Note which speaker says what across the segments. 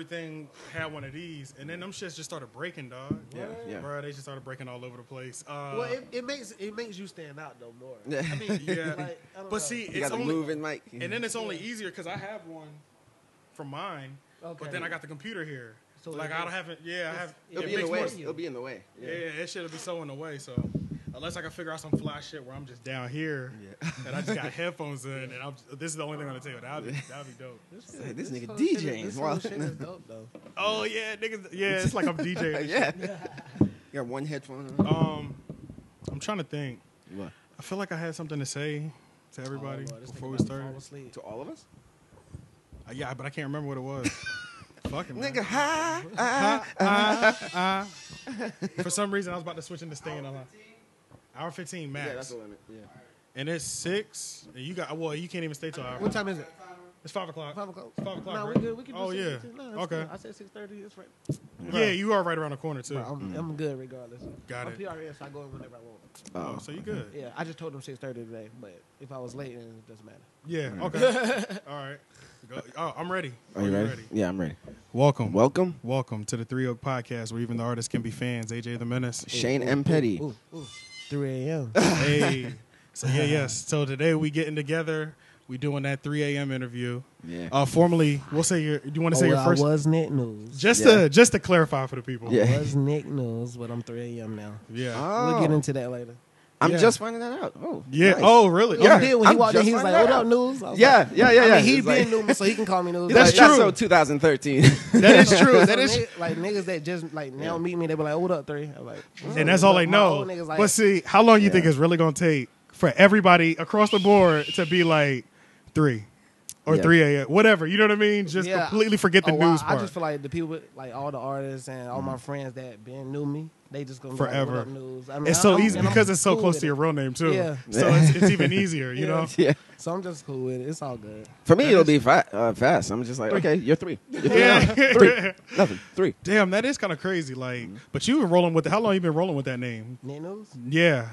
Speaker 1: everything had one of these, and then them shits just started breaking, dog.
Speaker 2: Yeah.
Speaker 1: Bro, they just started breaking all over the place.
Speaker 3: Well, it makes you stand out though more.
Speaker 2: Yeah.
Speaker 3: I mean,
Speaker 1: Yeah.
Speaker 3: like, I don't
Speaker 1: But
Speaker 3: know.
Speaker 1: see,
Speaker 2: You
Speaker 1: it's
Speaker 2: got to
Speaker 1: only,
Speaker 2: move in, Mike.
Speaker 1: and then it's only easier because I have one from mine,
Speaker 3: Okay.
Speaker 1: but then I got the computer here.
Speaker 3: So
Speaker 1: Like
Speaker 3: it
Speaker 1: I don't
Speaker 3: makes-
Speaker 1: have it. Yeah, I have.
Speaker 2: It'll
Speaker 1: It
Speaker 2: be in the
Speaker 1: makes
Speaker 2: way.
Speaker 1: more.
Speaker 2: It'll be in the way.
Speaker 1: Yeah, it should be so in the way. So unless I can figure out some fly shit where I'm just down here and I just got headphones in, and this is the only thing I'm gonna tell you. That'd be dope.
Speaker 2: Hey, this nigga
Speaker 3: whole
Speaker 2: DJing.
Speaker 3: This
Speaker 2: Wow.
Speaker 3: whole shit is dope though.
Speaker 1: Oh yeah, niggas. Yeah, it's like I'm DJing.
Speaker 2: Yeah. You got one headphone on.
Speaker 1: I'm trying to think.
Speaker 2: What?
Speaker 1: I feel like I had something to say to everybody
Speaker 3: Oh, Lord, this
Speaker 1: before
Speaker 3: nigga
Speaker 1: we
Speaker 3: about to
Speaker 1: started.
Speaker 3: fall asleep.
Speaker 2: To all of us?
Speaker 1: Yeah, but I can't remember what it was. Fucking
Speaker 2: Nigga, hi.
Speaker 1: For some reason, I was about to switch into staying on hour 15 max.
Speaker 2: Yeah, that's the limit. Yeah.
Speaker 1: And it's 6. And you can't even stay till hour.
Speaker 3: What time is it?
Speaker 1: It's 5 o'clock.
Speaker 3: 5 o'clock.
Speaker 1: It's 5 o'clock.
Speaker 3: No,
Speaker 1: right?
Speaker 3: we good. We can do
Speaker 1: Oh yeah.
Speaker 3: 6:15. No, that's
Speaker 1: Okay.
Speaker 3: good. I said 6:30. It's right.
Speaker 1: Yeah, you are right around the corner too.
Speaker 3: Bro, I'm good regardless.
Speaker 1: Got
Speaker 3: I'm
Speaker 1: it.
Speaker 3: PRS, I go in whenever I want.
Speaker 1: Oh, so you good?
Speaker 3: Yeah, I just told them 6:30 today, but if I was late, then it doesn't matter.
Speaker 1: Yeah. Okay. All right. Go. Oh, I'm ready.
Speaker 2: Are you ready? Yeah, I'm ready.
Speaker 1: Welcome.
Speaker 2: Welcome.
Speaker 1: to the 3 Oak Podcast, where even the artists can be fans. AJ the Menace.
Speaker 2: Shane M. Petty.
Speaker 3: Ooh, 3 a.m.
Speaker 1: Hey. So yes. So today we getting together. We doing that 3 a.m. interview.
Speaker 2: Yeah.
Speaker 1: Formerly, we'll say your. Do you want to say your first?
Speaker 3: I was Nick News.
Speaker 1: Just
Speaker 2: Yeah.
Speaker 1: to clarify for the people.
Speaker 2: Yeah.
Speaker 3: I was Nick News, but I'm 3 a.m. now.
Speaker 1: Yeah.
Speaker 3: We'll get into that later.
Speaker 2: I'm
Speaker 1: Yeah.
Speaker 2: just finding that out. Oh.
Speaker 1: Yeah.
Speaker 2: nice.
Speaker 1: Oh, really?
Speaker 2: Yeah.
Speaker 3: He did when he
Speaker 2: I'm
Speaker 3: walked in.
Speaker 2: just
Speaker 3: He was like,
Speaker 2: finding
Speaker 3: "What
Speaker 2: that
Speaker 3: up, News?" I was
Speaker 2: Yeah,
Speaker 3: like,
Speaker 2: yeah.
Speaker 3: I mean, he
Speaker 2: It's
Speaker 3: been
Speaker 2: like-
Speaker 3: knew me, so he can call me News.
Speaker 1: That's
Speaker 2: That's
Speaker 1: true.
Speaker 2: so 2013.
Speaker 1: That is true.
Speaker 3: So
Speaker 1: That is.
Speaker 3: like niggas that just like now meet me, they be like, "What up, 3?" I'm like,
Speaker 1: And that's all they
Speaker 3: My
Speaker 1: know.
Speaker 3: old niggas like,
Speaker 1: But see, how long you
Speaker 2: Yeah.
Speaker 1: think it's really gonna take for everybody across the board to be like 3 or
Speaker 2: Yeah.
Speaker 1: 3 a.m. whatever? You know what I mean? Just
Speaker 3: Yeah.
Speaker 1: completely forget the
Speaker 3: wow,
Speaker 1: news part.
Speaker 3: I just feel like the people, like all the artists and all my friends that been knew me, they just gonna be
Speaker 1: Forever.
Speaker 3: Like, what up, News? I mean,
Speaker 1: It's so
Speaker 3: I'm-
Speaker 1: easy
Speaker 3: and I'm
Speaker 1: because it's so
Speaker 3: cool
Speaker 1: close
Speaker 3: with
Speaker 1: to your
Speaker 3: it.
Speaker 1: real name too.
Speaker 3: Yeah.
Speaker 1: So it's even easier, you know.
Speaker 2: Yeah.
Speaker 3: So I'm just cool with it. It's all good.
Speaker 2: For me, it'll be fast. I'm just like, okay, you're 3. You're 3
Speaker 1: Yeah.
Speaker 2: now. 3. Nothing. 3.
Speaker 1: Damn, that is kind of crazy. Like, but you've been rolling with how long you been rolling with that name?
Speaker 3: Nick News.
Speaker 1: Yeah.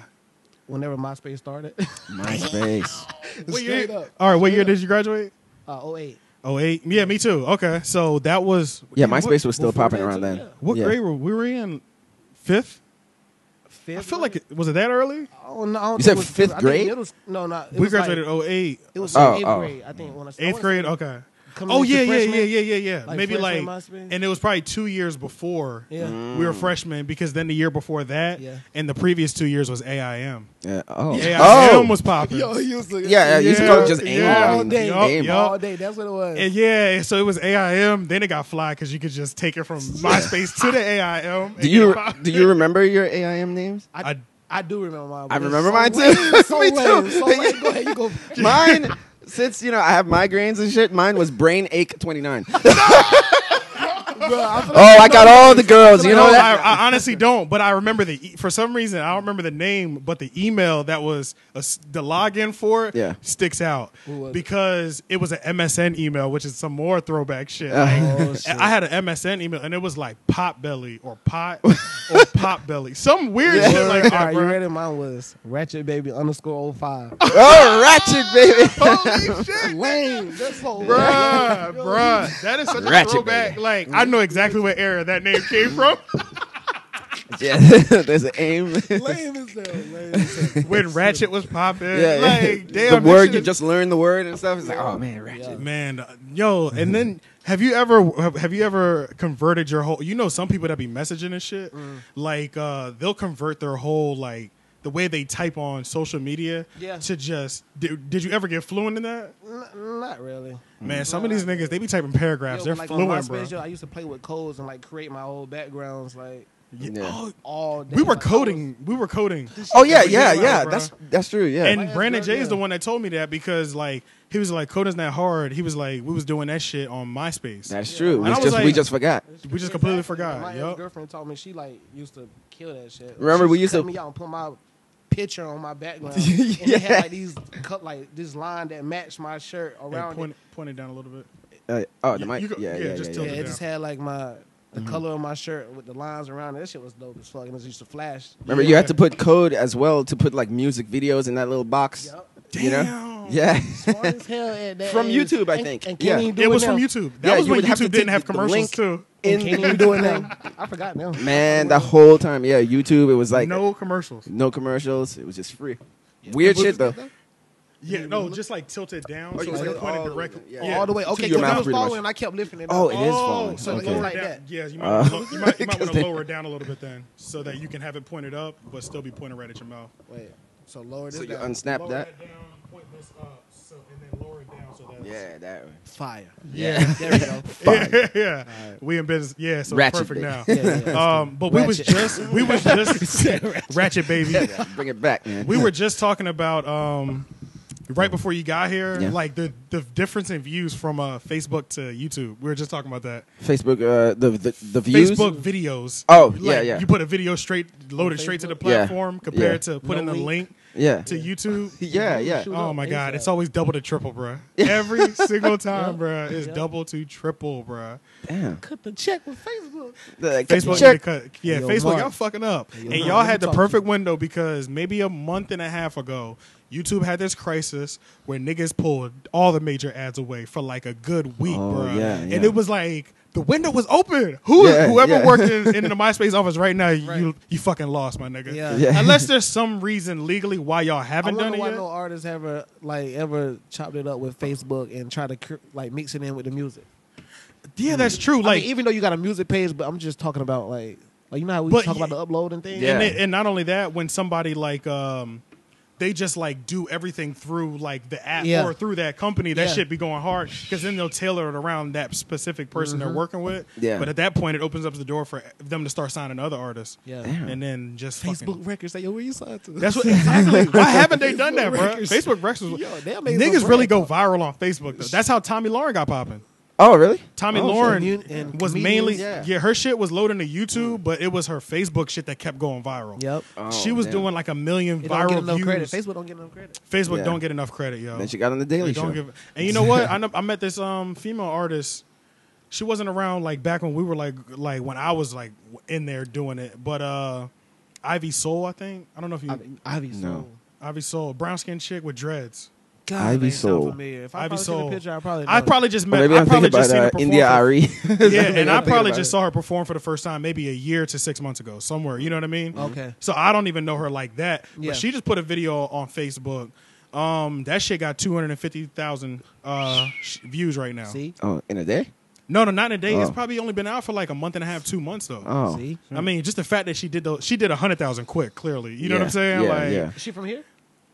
Speaker 3: Whenever MySpace started,
Speaker 2: MySpace.
Speaker 1: What
Speaker 3: Straight
Speaker 1: year?
Speaker 3: up.
Speaker 1: All right, what year did you graduate?
Speaker 3: 08.
Speaker 1: 08. Yeah, me too. Okay, so that was
Speaker 2: Yeah, MySpace was still
Speaker 3: before
Speaker 2: popping
Speaker 3: that,
Speaker 2: around
Speaker 3: too,
Speaker 2: then.
Speaker 3: yeah.
Speaker 1: What
Speaker 2: Yeah.
Speaker 1: grade were we? Were in 5th?
Speaker 3: Fifth
Speaker 1: I feel like
Speaker 3: grade?
Speaker 1: was it that early?
Speaker 3: Oh no, I don't
Speaker 2: You
Speaker 3: think
Speaker 2: said
Speaker 3: it was
Speaker 2: fifth
Speaker 3: I think
Speaker 2: grade?
Speaker 3: middle no, no. It
Speaker 1: We
Speaker 3: was
Speaker 1: graduated
Speaker 3: Like,
Speaker 1: 08.
Speaker 3: it was
Speaker 2: Oh,
Speaker 3: eighth
Speaker 2: oh.
Speaker 3: grade. I think when I
Speaker 1: 8th grade. Okay.
Speaker 3: coming
Speaker 1: Oh
Speaker 3: into
Speaker 1: yeah,
Speaker 3: freshman,
Speaker 1: yeah.
Speaker 3: like
Speaker 1: Maybe like,
Speaker 3: freshman, MySpace.
Speaker 1: and it was probably 2 years before
Speaker 3: Yeah.
Speaker 1: we were freshmen because then the year before that,
Speaker 3: Yeah.
Speaker 1: and the previous 2 years was AIM.
Speaker 2: Yeah. Oh.
Speaker 1: AIM
Speaker 2: Oh.
Speaker 1: was popping.
Speaker 3: Yo, he used to
Speaker 2: Yeah, you used to call it just
Speaker 1: Yeah.
Speaker 2: AIM.
Speaker 1: Yeah.
Speaker 3: all day,
Speaker 1: Yup,
Speaker 2: AIM.
Speaker 1: yup.
Speaker 3: all day. That's what it was.
Speaker 1: And yeah, so it was AIM. Then it got fly because you could just take it from MySpace to the AIM. and
Speaker 2: Do you
Speaker 1: get popping.
Speaker 2: do you remember your AIM names?
Speaker 3: I do remember mine.
Speaker 2: I
Speaker 3: but it's
Speaker 2: remember
Speaker 3: so
Speaker 2: mine too.
Speaker 3: lame, So
Speaker 2: Me
Speaker 3: lame,
Speaker 2: too.
Speaker 3: So lame. Go ahead, you go.
Speaker 2: Mine, since I have migraines and shit, mine was Brain Ache 29.
Speaker 3: Bro, I feel
Speaker 2: Oh, I got all the girls. You know
Speaker 1: No,
Speaker 2: that?
Speaker 1: I honestly don't. But I remember for some reason I don't remember the name, but the email that was the login for it sticks out
Speaker 3: Who was it?
Speaker 1: because it was an MSN email, which is some more throwback shit.
Speaker 3: Oh,
Speaker 1: Like,
Speaker 3: shit.
Speaker 1: I had an MSN email and it was like Potbelly or Pot or Potbelly, some weird shit like
Speaker 3: all
Speaker 1: that,
Speaker 3: right, you
Speaker 1: bro.
Speaker 3: ready? Mine was Ratchet Baby _05.
Speaker 2: Oh, Ratchet, baby.
Speaker 1: Holy shit.
Speaker 3: Lame. That's so lame.
Speaker 1: Bruh, that is such a
Speaker 2: Ratchet
Speaker 1: throwback.
Speaker 2: baby.
Speaker 1: Like, I know exactly what era that name came from.
Speaker 2: Yeah, there's an aim.
Speaker 3: Lame as hell. Lame as hell.
Speaker 1: When Ratchet was popping.
Speaker 2: Yeah,
Speaker 1: Like, damn.
Speaker 2: the
Speaker 1: that
Speaker 2: word
Speaker 1: shit
Speaker 2: you
Speaker 1: is-
Speaker 2: just learn the word and stuff. It's like, oh man, Ratchet.
Speaker 3: Yeah.
Speaker 1: Man, yo, and then have you ever converted your whole? You know, some people that be messaging and shit, like they'll convert their whole like the way they type on social media
Speaker 3: Yeah.
Speaker 1: to just. Did you ever get fluent in that?
Speaker 3: Not really.
Speaker 1: Man, some of these niggas they be typing paragraphs.
Speaker 3: Yo,
Speaker 1: They're
Speaker 3: like on
Speaker 1: fluent, bro.
Speaker 3: MySpace, yo, I used to play with codes and like create my old backgrounds like
Speaker 2: Yeah.
Speaker 1: Oh,
Speaker 3: all day.
Speaker 1: we were
Speaker 3: Like,
Speaker 1: coding. We were coding.
Speaker 2: Oh yeah,
Speaker 1: When
Speaker 2: yeah,
Speaker 1: you
Speaker 2: yeah.
Speaker 1: bro.
Speaker 2: That's true. Yeah.
Speaker 1: And
Speaker 3: Like,
Speaker 1: Brandon
Speaker 3: that's
Speaker 1: Jay
Speaker 3: good,
Speaker 1: is the
Speaker 3: yeah.
Speaker 1: one that told me that because like he was like coding's not hard. He was like we was doing that shit on MySpace.
Speaker 2: That's true.
Speaker 1: And I was
Speaker 2: We
Speaker 1: like-
Speaker 2: just forgot.
Speaker 1: We just completely
Speaker 3: Exactly.
Speaker 1: forgot.
Speaker 3: My
Speaker 1: Yup.
Speaker 3: ex-girlfriend told me she like used to kill that shit.
Speaker 2: Remember,
Speaker 3: She
Speaker 2: we used
Speaker 3: cut
Speaker 2: to-
Speaker 3: me out and put my picture on my background.
Speaker 2: Yeah.
Speaker 3: And it had like these cut like this line that matched my shirt
Speaker 1: Hey,
Speaker 3: around
Speaker 1: point it down a little bit.
Speaker 2: Oh, the
Speaker 1: You-
Speaker 2: mic.
Speaker 1: you go-
Speaker 2: Yeah,
Speaker 1: yeah,
Speaker 2: yeah,
Speaker 1: just
Speaker 2: yeah.
Speaker 1: tilt
Speaker 3: it.
Speaker 1: it
Speaker 3: Yeah, it
Speaker 1: down.
Speaker 3: just had like the color of my shirt with the lines around it. That shit was dope as fuck. And it used to flash.
Speaker 2: Remember, you had to put code as well to put like music videos in that little box.
Speaker 3: Yup.
Speaker 2: You know?
Speaker 1: Damn.
Speaker 2: Yeah.
Speaker 3: Smart as hell at that
Speaker 2: From
Speaker 3: age.
Speaker 2: YouTube, I
Speaker 3: And-
Speaker 2: think.
Speaker 3: And
Speaker 2: Yeah.
Speaker 3: can't even do
Speaker 1: It was
Speaker 3: now.
Speaker 1: from YouTube.
Speaker 2: Yeah,
Speaker 1: That was
Speaker 2: you
Speaker 1: when
Speaker 2: would have to
Speaker 1: YouTube didn't
Speaker 2: take
Speaker 1: have
Speaker 2: the
Speaker 1: commercials
Speaker 2: link
Speaker 1: too.
Speaker 3: And can't even do it now. I forgot now.
Speaker 2: Man, the whole time, yeah, YouTube. It was like
Speaker 1: No commercials.
Speaker 2: no commercials. It was just free. Weird shit though.
Speaker 1: Yeah, no, just like tilted down,
Speaker 2: Oh,
Speaker 1: so
Speaker 2: you
Speaker 1: it's
Speaker 2: said
Speaker 1: like pointed
Speaker 2: all the way
Speaker 1: directly.
Speaker 2: down. Yeah.
Speaker 3: All the way. Okay,
Speaker 2: your
Speaker 3: because
Speaker 2: mouth,
Speaker 3: it was
Speaker 2: pretty much.
Speaker 3: falling. I kept lifting it.
Speaker 2: Oh,
Speaker 3: up.
Speaker 2: it is falling.
Speaker 1: So
Speaker 2: Okay.
Speaker 1: lower
Speaker 3: Like
Speaker 1: down.
Speaker 3: that.
Speaker 1: Yeah, you might want to
Speaker 2: Because
Speaker 1: lower it down a little bit then, so that you can have it pointed up, but still be pointed right at your mouth.
Speaker 3: Wait. So lower this
Speaker 2: So you
Speaker 3: down.
Speaker 2: unsnap
Speaker 1: Lower
Speaker 2: that.
Speaker 1: down, point this up, and then lower it down so that.
Speaker 2: Yeah, that way.
Speaker 3: Fire.
Speaker 2: Yeah.
Speaker 3: There we go.
Speaker 2: Fine.
Speaker 1: yeah. We in business. Yeah, so
Speaker 2: Ratchet,
Speaker 1: it's perfect
Speaker 2: baby.
Speaker 1: now.
Speaker 3: Yeah.
Speaker 1: But we was just Ratchet baby.
Speaker 2: Yeah, bring it back, man.
Speaker 1: We were just talking about right before you got here,
Speaker 2: Yeah.
Speaker 1: like the difference in views from Facebook to YouTube. We were just talking about that.
Speaker 2: Facebook, the views.
Speaker 1: Facebook videos.
Speaker 2: Oh,
Speaker 1: Like,
Speaker 2: yeah, yeah.
Speaker 1: You put a video loaded straight to the
Speaker 2: Yeah.
Speaker 1: platform compared
Speaker 2: Yeah.
Speaker 1: to putting
Speaker 3: No
Speaker 1: the
Speaker 3: link.
Speaker 1: link
Speaker 2: Yeah.
Speaker 1: to YouTube.
Speaker 2: Yeah, yeah.
Speaker 3: Shoot
Speaker 1: Oh
Speaker 3: up
Speaker 1: my God,
Speaker 3: ASAP.
Speaker 1: it's always double to triple, bruh. Every single time,
Speaker 3: Yeah.
Speaker 1: bruh, it's
Speaker 3: Yeah.
Speaker 1: double to triple, bruh.
Speaker 2: Damn.
Speaker 3: Cut the check with Facebook.
Speaker 1: Facebook,
Speaker 2: check.
Speaker 1: yeah,
Speaker 3: Yo,
Speaker 1: Facebook,
Speaker 3: Mark.
Speaker 1: y'all fucking up,
Speaker 3: Yo,
Speaker 1: and
Speaker 3: Mark,
Speaker 1: y'all
Speaker 3: let me
Speaker 1: had the
Speaker 3: talk to
Speaker 1: perfect window because maybe a month and a half ago, YouTube had this crisis where niggas pulled all the major ads away for like a good week,
Speaker 2: Oh,
Speaker 1: bruh.
Speaker 2: yeah,
Speaker 1: And
Speaker 2: yeah.
Speaker 1: it was like the window was open.
Speaker 2: Yeah,
Speaker 1: Whoever
Speaker 2: yeah.
Speaker 1: worked in the MySpace office right now,
Speaker 3: Right.
Speaker 1: you fucking lost, my nigga.
Speaker 3: Yeah.
Speaker 2: Yeah.
Speaker 1: Unless there's some reason legally why y'all
Speaker 3: I
Speaker 1: haven't
Speaker 3: wonder
Speaker 1: done it
Speaker 3: why
Speaker 1: yet.
Speaker 3: no artists ever chopped it up with Facebook and try to mix it in with the music.
Speaker 1: Yeah, that's true.
Speaker 3: I
Speaker 1: Like,
Speaker 3: mean, even though you got a music page, but I'm just talking about like you know how we
Speaker 1: But
Speaker 3: talk
Speaker 1: y-
Speaker 3: about the upload and things.
Speaker 2: Yeah.
Speaker 1: and not only that, when somebody like they just like do everything through like the app
Speaker 3: Yeah.
Speaker 1: or through that company, that
Speaker 3: Yeah.
Speaker 1: shit be going hard because then they'll tailor it around that specific person they're working with.
Speaker 2: Yeah.
Speaker 1: But at that point, it opens up the door for them to start signing other artists,
Speaker 3: Yeah.
Speaker 2: Damn.
Speaker 1: and then just
Speaker 3: Facebook
Speaker 1: fucking.
Speaker 3: records say, yo, where you signed to?
Speaker 1: That's what exactly. Why haven't they done that, bro?
Speaker 3: Records.
Speaker 1: Facebook Records.
Speaker 3: Yo, they'll make some
Speaker 1: Niggas really
Speaker 3: bread.
Speaker 1: go viral on Facebook though. That's how Tommy Lauren got popping.
Speaker 2: Oh, really?
Speaker 1: Tommy
Speaker 2: Oh,
Speaker 1: Lauren
Speaker 3: and
Speaker 1: was
Speaker 3: comedians,
Speaker 1: mainly
Speaker 2: yeah.
Speaker 1: her shit was loading to YouTube, but it was her Facebook shit that kept going viral.
Speaker 3: Yep.
Speaker 2: Oh,
Speaker 1: She was
Speaker 2: damn.
Speaker 1: doing like 1 million
Speaker 3: It don't get
Speaker 1: viral
Speaker 3: enough
Speaker 1: views.
Speaker 3: credit. Facebook don't get enough credit.
Speaker 1: Facebook
Speaker 2: Yeah.
Speaker 1: don't get enough credit, yo.
Speaker 2: Then she got on the Daily
Speaker 1: They
Speaker 2: Show.
Speaker 1: don't give, and you know what? I met this female artist. She wasn't around like back when we were like when I was like in there doing it. But Ivy Soul, I think. I don't know if you
Speaker 3: Ivy
Speaker 2: No.
Speaker 3: Soul.
Speaker 1: Ivy Soul, brown skinned chick with dreads.
Speaker 3: God,
Speaker 2: Ivy
Speaker 3: name sound
Speaker 2: Soul.
Speaker 3: familiar. If I
Speaker 1: Ivy
Speaker 3: probably
Speaker 1: Soul.
Speaker 3: seen a picture, I probably.
Speaker 1: I
Speaker 3: know.
Speaker 1: probably just
Speaker 2: Or
Speaker 1: met.
Speaker 2: maybe
Speaker 1: I
Speaker 2: I'm
Speaker 1: probably
Speaker 2: thinking
Speaker 1: just seen her
Speaker 2: about
Speaker 1: perform.
Speaker 2: India
Speaker 1: for-
Speaker 2: Ari.
Speaker 1: Yeah, and I
Speaker 2: I'm thinking
Speaker 1: probably
Speaker 2: about
Speaker 1: just
Speaker 2: it.
Speaker 1: saw her perform for the first time maybe a year to 6 months ago, somewhere. You know what I mean?
Speaker 3: Okay.
Speaker 1: So I don't even know her like that.
Speaker 3: Yeah.
Speaker 1: But she just put a video on Facebook. That shit got 250,000 views right now.
Speaker 3: See,
Speaker 2: Oh, in a day?
Speaker 1: No, not in a day. It's
Speaker 2: Oh.
Speaker 1: probably only been out for like a month and a half, 2 months though.
Speaker 2: Oh.
Speaker 3: see.
Speaker 1: I mean, just the fact that she did 100,000 quick. Clearly, you know what I'm saying?
Speaker 2: Yeah,
Speaker 1: like,
Speaker 2: yeah.
Speaker 3: Is she from here?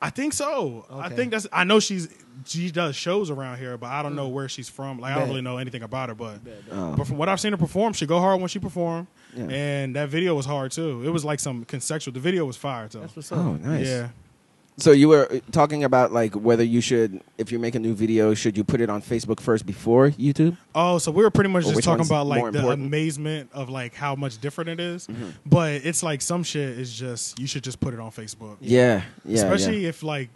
Speaker 1: I think so. I
Speaker 3: Okay.
Speaker 1: think that's. I know she does shows around here, but I don't know where she's from. Like, I don't
Speaker 3: Bet.
Speaker 1: really know anything about her, but.
Speaker 2: Oh.
Speaker 1: But from what I've seen her perform, she go hard when she perform,
Speaker 2: Yeah.
Speaker 1: and that video was hard too. It was like some conceptual. The video was fire too.
Speaker 3: That's what's up.
Speaker 2: Oh, nice.
Speaker 1: Yeah.
Speaker 2: So you were talking about like whether you should, if you make a new video, should you put it on Facebook first before YouTube?
Speaker 1: Oh, so we were pretty much
Speaker 2: Or
Speaker 1: just
Speaker 2: which
Speaker 1: talking
Speaker 2: one's
Speaker 1: about
Speaker 2: more
Speaker 1: like the
Speaker 2: important?
Speaker 1: amazement of like how much different it is.
Speaker 2: Mm-hmm.
Speaker 1: But it's like some shit is just you should just put it on Facebook.
Speaker 2: Yeah, yeah,
Speaker 1: Especially
Speaker 2: yeah.
Speaker 1: if like,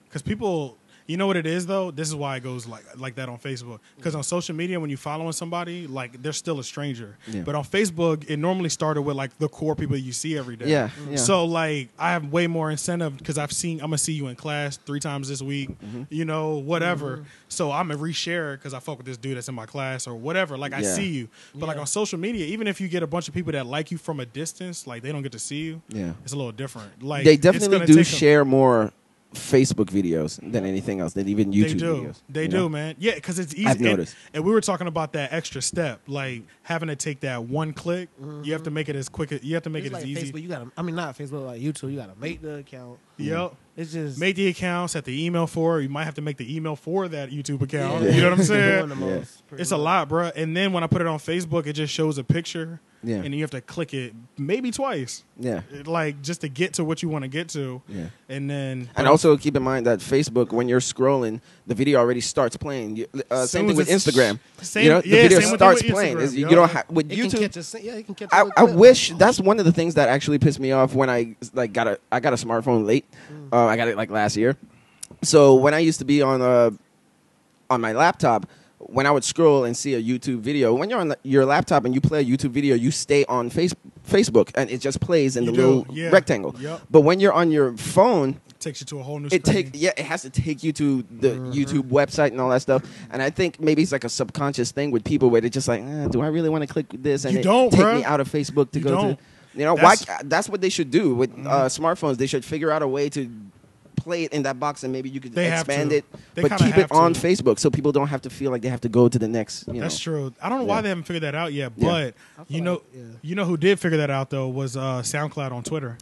Speaker 1: because people, you know what it is though. This is why it goes like that on Facebook. Because on social media, when you following somebody, like they're still a stranger.
Speaker 2: Yeah.
Speaker 1: But on Facebook, it normally started with like the core people you see every day.
Speaker 2: Yeah, yeah.
Speaker 1: So like, I have way more incentive because I'm gonna see you in class 3 times this week.
Speaker 2: Mm-hmm.
Speaker 1: You know, whatever. So I'm gonna reshare it because I fuck with this dude that's in my class or whatever. Like I
Speaker 2: Yeah.
Speaker 1: see you. But like
Speaker 3: Yeah.
Speaker 1: on social media, even if you get a bunch of people that like you from a distance, like they don't get to see you.
Speaker 2: Yeah.
Speaker 1: It's a little different. Like
Speaker 2: They
Speaker 1: it's
Speaker 2: definitely
Speaker 1: gonna
Speaker 2: do
Speaker 1: take 'em-
Speaker 2: share more Facebook videos than anything else, than even YouTube
Speaker 1: they do.
Speaker 2: videos.
Speaker 1: They
Speaker 2: you
Speaker 1: do,
Speaker 2: know?
Speaker 1: man. Yeah, because it's easy.
Speaker 2: I've noticed.
Speaker 1: And we were talking about that extra step, like having to take that one click. You have to make it as quick. You have to make
Speaker 3: It's
Speaker 1: it as
Speaker 3: like
Speaker 1: easy.
Speaker 3: Facebook. You gotta. I mean, not Facebook. Like YouTube. You gotta make the account.
Speaker 1: Yep.
Speaker 3: It's just
Speaker 1: Make the account, set the email for it. You might have to make the email for that YouTube account.
Speaker 3: Yeah.
Speaker 1: You know what I'm
Speaker 3: Doing
Speaker 1: saying?
Speaker 3: the most, pretty
Speaker 1: It's a
Speaker 3: much.
Speaker 1: lot, bro. And then when I put it on Facebook, it just shows a picture.
Speaker 2: Yeah.
Speaker 1: And you have to click it maybe twice.
Speaker 2: Yeah.
Speaker 1: Like just to get to what you want to get to.
Speaker 2: Yeah.
Speaker 1: And then
Speaker 2: And also keep in mind that Facebook, when you're scrolling, the video already starts playing. Same
Speaker 1: Soon
Speaker 2: thing
Speaker 1: as
Speaker 2: with
Speaker 1: it's-
Speaker 2: Instagram.
Speaker 1: same-
Speaker 2: you know, the
Speaker 1: yeah,
Speaker 2: video
Speaker 1: same with
Speaker 2: starts
Speaker 1: Instagram,
Speaker 2: playing. It's- you
Speaker 1: yeah.
Speaker 2: don't have with
Speaker 3: It can
Speaker 2: YouTube.
Speaker 3: catch a, yeah, you can catch.
Speaker 2: I wish that's one of the things that actually pissed me off when I got a smartphone late. I got it like last year. So when I used to be on my laptop, when I would scroll and see a YouTube video, when you're on your laptop and you play a YouTube video, you stay on Facebook and it just plays in
Speaker 1: You
Speaker 2: the
Speaker 1: do,
Speaker 2: little
Speaker 1: yeah.
Speaker 2: rectangle.
Speaker 1: Yep.
Speaker 2: But when you're on your phone,
Speaker 1: takes you to a whole new.
Speaker 2: It has to take you to the YouTube website and all that stuff. And I think maybe it's like a subconscious thing with people where they're just like, do I really want to click this? And
Speaker 1: You don't,
Speaker 2: take
Speaker 1: bruh.
Speaker 2: me out of Facebook to
Speaker 1: You
Speaker 2: go
Speaker 1: don't.
Speaker 2: to. You know, that's what they should do with smartphones. They should figure out a way to play it in that box, and maybe you could
Speaker 1: They have
Speaker 2: expand
Speaker 1: to.
Speaker 2: it,
Speaker 1: They
Speaker 2: but
Speaker 1: kinda
Speaker 2: keep it
Speaker 1: have
Speaker 2: on
Speaker 1: to.
Speaker 2: Facebook so people don't have to feel like they have to go to the next.
Speaker 1: That's true. I don't know why they haven't figured that out yet,
Speaker 2: Yeah.
Speaker 1: but
Speaker 3: I feel
Speaker 1: you know who did figure that out though was SoundCloud on Twitter.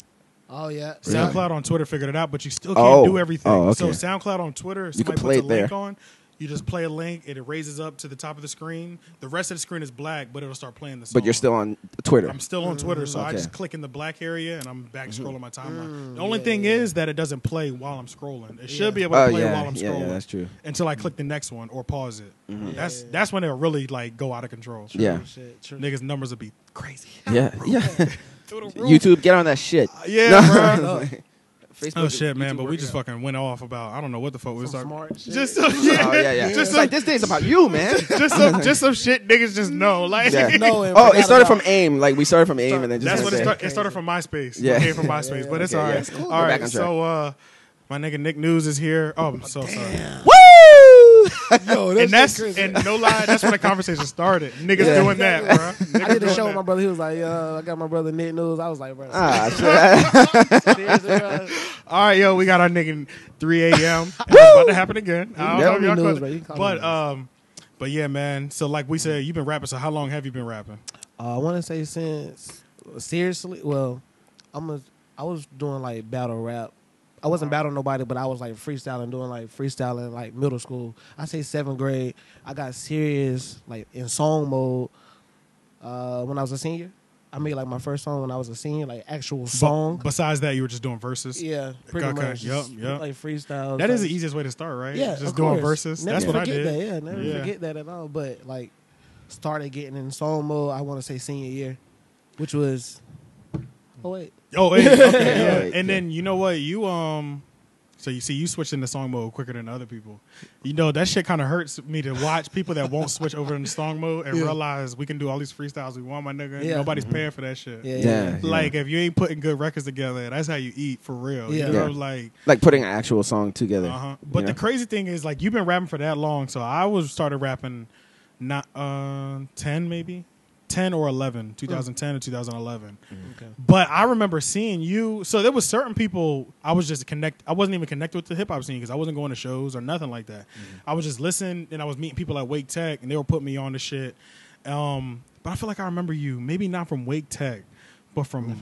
Speaker 3: Oh yeah.
Speaker 1: SoundCloud on Twitter figured it out, but you still can't do everything.
Speaker 2: Oh,
Speaker 1: So
Speaker 2: okay.
Speaker 1: SoundCloud on Twitter,
Speaker 2: You can
Speaker 1: somebody
Speaker 2: play
Speaker 1: puts a
Speaker 2: it
Speaker 1: link
Speaker 2: there.
Speaker 1: on. You just play a link, it raises up to the top of the screen. The rest of the screen is black, but it'll start playing the song.
Speaker 2: But you're still on Twitter.
Speaker 1: I'm still on Twitter, so I
Speaker 2: Okay.
Speaker 1: just click in the black area and I'm back scrolling my timeline. The only thing is that it doesn't play while I'm scrolling. It should be able to play while I'm scrolling.
Speaker 2: Yeah, that's true.
Speaker 1: Until I click the next one or pause it. That's when it'll really like go out of control.
Speaker 2: Yeah.
Speaker 3: Shit, true.
Speaker 1: Niggas' numbers will be crazy.
Speaker 2: Yeah, yeah.
Speaker 1: Through the roof.
Speaker 2: YouTube, get on that shit.
Speaker 1: Yeah, bro.
Speaker 2: Facebook,
Speaker 1: Oh shit, man!
Speaker 2: YouTube
Speaker 1: But we
Speaker 2: working
Speaker 1: just
Speaker 2: out.
Speaker 1: fucking went off about I don't know what the fuck we
Speaker 3: Some
Speaker 1: started.
Speaker 3: smart shit.
Speaker 1: Just
Speaker 2: Oh yeah.
Speaker 1: Just
Speaker 2: It's
Speaker 1: some,
Speaker 2: like this day's about you, man.
Speaker 1: just some shit niggas just know. Like
Speaker 2: Yeah.
Speaker 3: No, and
Speaker 2: Oh, it
Speaker 3: forgot
Speaker 2: started
Speaker 3: about-
Speaker 2: from AIM. Like we started from AIM, and then just
Speaker 1: that's what
Speaker 2: said-
Speaker 1: it started from MySpace.
Speaker 2: Yeah.
Speaker 1: It came from MySpace, but it's
Speaker 2: Okay,
Speaker 1: all
Speaker 2: yeah.
Speaker 1: right.
Speaker 2: That's cool.
Speaker 1: All
Speaker 2: We're back
Speaker 1: right,
Speaker 2: on
Speaker 1: so my nigga Nick News is here. Oh, I'm so sorry.
Speaker 2: Woo!
Speaker 3: Yo,
Speaker 1: And that's
Speaker 3: crazy.
Speaker 1: and no lie, that's when the conversation started. Niggas
Speaker 2: Yeah.
Speaker 1: doing that, bro. Niggas
Speaker 3: I did a
Speaker 1: doing
Speaker 3: show with
Speaker 1: that.
Speaker 3: my brother. He was like, I got my brother Nick News. I was like, bro.
Speaker 2: Shit.
Speaker 3: Seriously, bro?
Speaker 1: All right, yo, we got our nigga 3 a.m. It's about to happen again. I don't know if
Speaker 3: Yep.
Speaker 1: y'all
Speaker 3: News,
Speaker 1: caught
Speaker 3: bro. You
Speaker 1: it.
Speaker 3: can call me
Speaker 1: But yeah, man. So like we said, you've been rapping. So how long have you been rapping?
Speaker 3: I want to say since seriously. Well, I was doing like battle rap. I wasn't battling nobody, but I was like freestyling like middle school. I say 7th grade. I got serious like in song mode when I was a senior. I made like my first song when I was a senior, like actual song.
Speaker 1: Besides that, you were just doing verses.
Speaker 3: Yeah, pretty
Speaker 1: Okay,
Speaker 3: much.
Speaker 1: yup,
Speaker 3: Just,
Speaker 1: yup.
Speaker 3: Like freestyle.
Speaker 1: That is the easiest way to start, right?
Speaker 3: Yeah,
Speaker 1: just
Speaker 3: of
Speaker 1: doing
Speaker 3: course.
Speaker 1: verses.
Speaker 3: Never
Speaker 1: That's what I
Speaker 3: forget
Speaker 1: did.
Speaker 3: that. Yeah, never
Speaker 1: Yeah.
Speaker 3: forget that at all. But like, started getting in song mode. I want to say senior year, which was. Oh wait.
Speaker 1: Oh, hey, okay, yeah.
Speaker 2: Right,
Speaker 1: And then you know what? You so you see, you switched into song mode quicker than other people. You know that shit kind of hurts me to watch people that won't switch over into song mode and realize we can do all these freestyles we want, my nigga.
Speaker 3: Yeah.
Speaker 1: Nobody's paying for that shit.
Speaker 3: Yeah,
Speaker 2: Yeah.
Speaker 1: Like if you ain't putting good records together, that's how you eat for real.
Speaker 3: Yeah.
Speaker 1: You know,
Speaker 2: Yeah.
Speaker 1: like.
Speaker 2: Like putting an actual song together.
Speaker 1: But
Speaker 2: you
Speaker 1: the
Speaker 2: know?
Speaker 1: crazy thing is, like, you've been rapping for that long. So I started rapping, not 10 maybe, 10 or 11, 2010 or 2011.
Speaker 3: Okay.
Speaker 1: But I remember seeing you. So there was certain people I was just I wasn't even connected with the hip hop scene because I wasn't going to shows or nothing like that. I was just listening and I was meeting people at Wake Tech and they were putting me on the shit. But I feel like I remember you, maybe not from Wake Tech, but from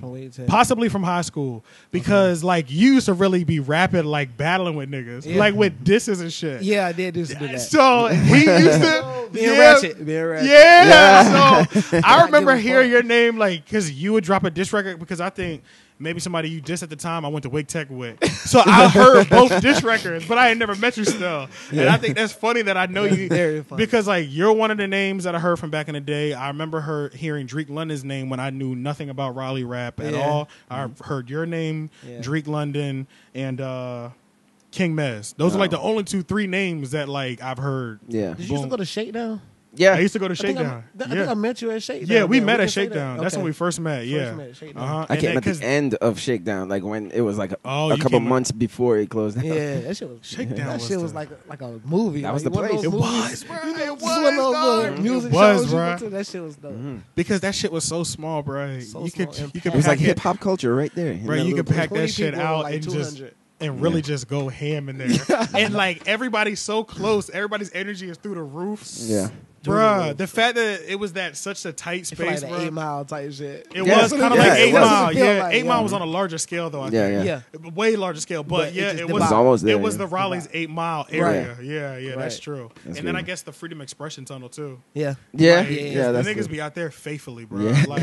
Speaker 1: possibly from high school because like you used to really be rapping like battling with niggas,
Speaker 3: Yeah.
Speaker 1: like with disses and shit.
Speaker 3: Yeah, I did used to do that.
Speaker 1: So he used to
Speaker 3: Being ratchet.
Speaker 1: Yeah. So I remember
Speaker 3: give a
Speaker 1: hearing
Speaker 3: fuck.
Speaker 1: your name like because you would drop a diss record because I think maybe somebody you dissed at the time I went to Wake Tech with. So I heard both diss records, but I had never met you still. And I think that's funny that I know you
Speaker 3: Very funny.
Speaker 1: because like you're one of the names that I heard from back in the day. I remember hearing Drake London's name when I knew nothing about Raleigh rap at
Speaker 3: Yeah.
Speaker 1: all. I heard your name,
Speaker 3: Yeah.
Speaker 1: Drake London, and King Mez. Those are like the only 2-3 names that like I've heard.
Speaker 2: Yeah.
Speaker 3: Did you used to go to Shakedown?
Speaker 2: Yeah.
Speaker 1: I used to go to
Speaker 3: I think
Speaker 1: Shakedown.
Speaker 3: I think I met you at Shakedown.
Speaker 1: Yeah, we
Speaker 3: Yeah,
Speaker 1: met
Speaker 3: we
Speaker 1: at
Speaker 3: can say that.
Speaker 1: Shakedown. That's when
Speaker 3: Okay.
Speaker 1: we first met. Yeah.
Speaker 3: met at Shakedown.
Speaker 1: Uh-huh.
Speaker 2: I came at
Speaker 1: because
Speaker 2: the end of Shakedown, like when it was like
Speaker 1: Oh,
Speaker 2: a
Speaker 1: you
Speaker 2: couple
Speaker 1: came-
Speaker 2: months before it closed down.
Speaker 3: Yeah, that shit was
Speaker 1: Shakedown
Speaker 3: That
Speaker 1: was
Speaker 3: shit was
Speaker 1: the-
Speaker 3: like a movie.
Speaker 2: That was
Speaker 3: like
Speaker 2: the
Speaker 3: one of
Speaker 2: place.
Speaker 3: those
Speaker 1: It
Speaker 3: movies.
Speaker 1: was, bro.
Speaker 3: It
Speaker 1: It
Speaker 3: was
Speaker 1: was,
Speaker 3: one of those
Speaker 1: dog.
Speaker 3: little music
Speaker 1: It was,
Speaker 3: shows you
Speaker 1: bro.
Speaker 3: go to. That shit was dope.
Speaker 1: because that shit was so small, bro.
Speaker 3: So
Speaker 1: you could
Speaker 3: small and
Speaker 1: you could
Speaker 2: It was
Speaker 1: pack
Speaker 2: like hip hop culture right there. in
Speaker 1: Bro,
Speaker 2: that
Speaker 1: you
Speaker 2: little
Speaker 1: could pack
Speaker 3: place.
Speaker 1: that shit
Speaker 3: 20 people,
Speaker 1: out
Speaker 3: like
Speaker 1: and
Speaker 3: 200.
Speaker 1: really just go ham in there. And like everybody's so close, everybody's energy is through the roof.
Speaker 2: Yeah.
Speaker 1: Bruh, the fact that it was such a tight
Speaker 3: It feel like
Speaker 1: space,
Speaker 3: the
Speaker 1: bro.
Speaker 3: 8 Mile type shit.
Speaker 1: It
Speaker 2: Yeah.
Speaker 1: was kind of
Speaker 2: Yeah,
Speaker 1: like
Speaker 2: it
Speaker 1: 8
Speaker 2: was.
Speaker 1: Mile.
Speaker 3: Feel
Speaker 1: Yeah,
Speaker 3: like,
Speaker 1: 8 Mile
Speaker 3: yeah.
Speaker 1: was on a larger scale though. I
Speaker 2: Yeah,
Speaker 1: think.
Speaker 2: yeah.
Speaker 1: Way larger scale, but
Speaker 3: But
Speaker 1: yeah,
Speaker 3: it just
Speaker 1: it
Speaker 2: It
Speaker 1: was
Speaker 2: was almost there.
Speaker 1: It was
Speaker 2: yeah.
Speaker 1: the Raleigh's 8 Mile
Speaker 3: Right.
Speaker 1: area. Yeah, that's
Speaker 3: Right.
Speaker 1: true.
Speaker 2: That's
Speaker 1: and then I
Speaker 2: good.
Speaker 1: guess the Freedom Expression Tunnel too.
Speaker 3: Yeah.
Speaker 2: Yeah,
Speaker 1: Like,
Speaker 2: yeah,
Speaker 1: the
Speaker 2: that's
Speaker 1: niggas
Speaker 2: the-
Speaker 1: be out there faithfully, bro.
Speaker 2: Yeah.
Speaker 1: Like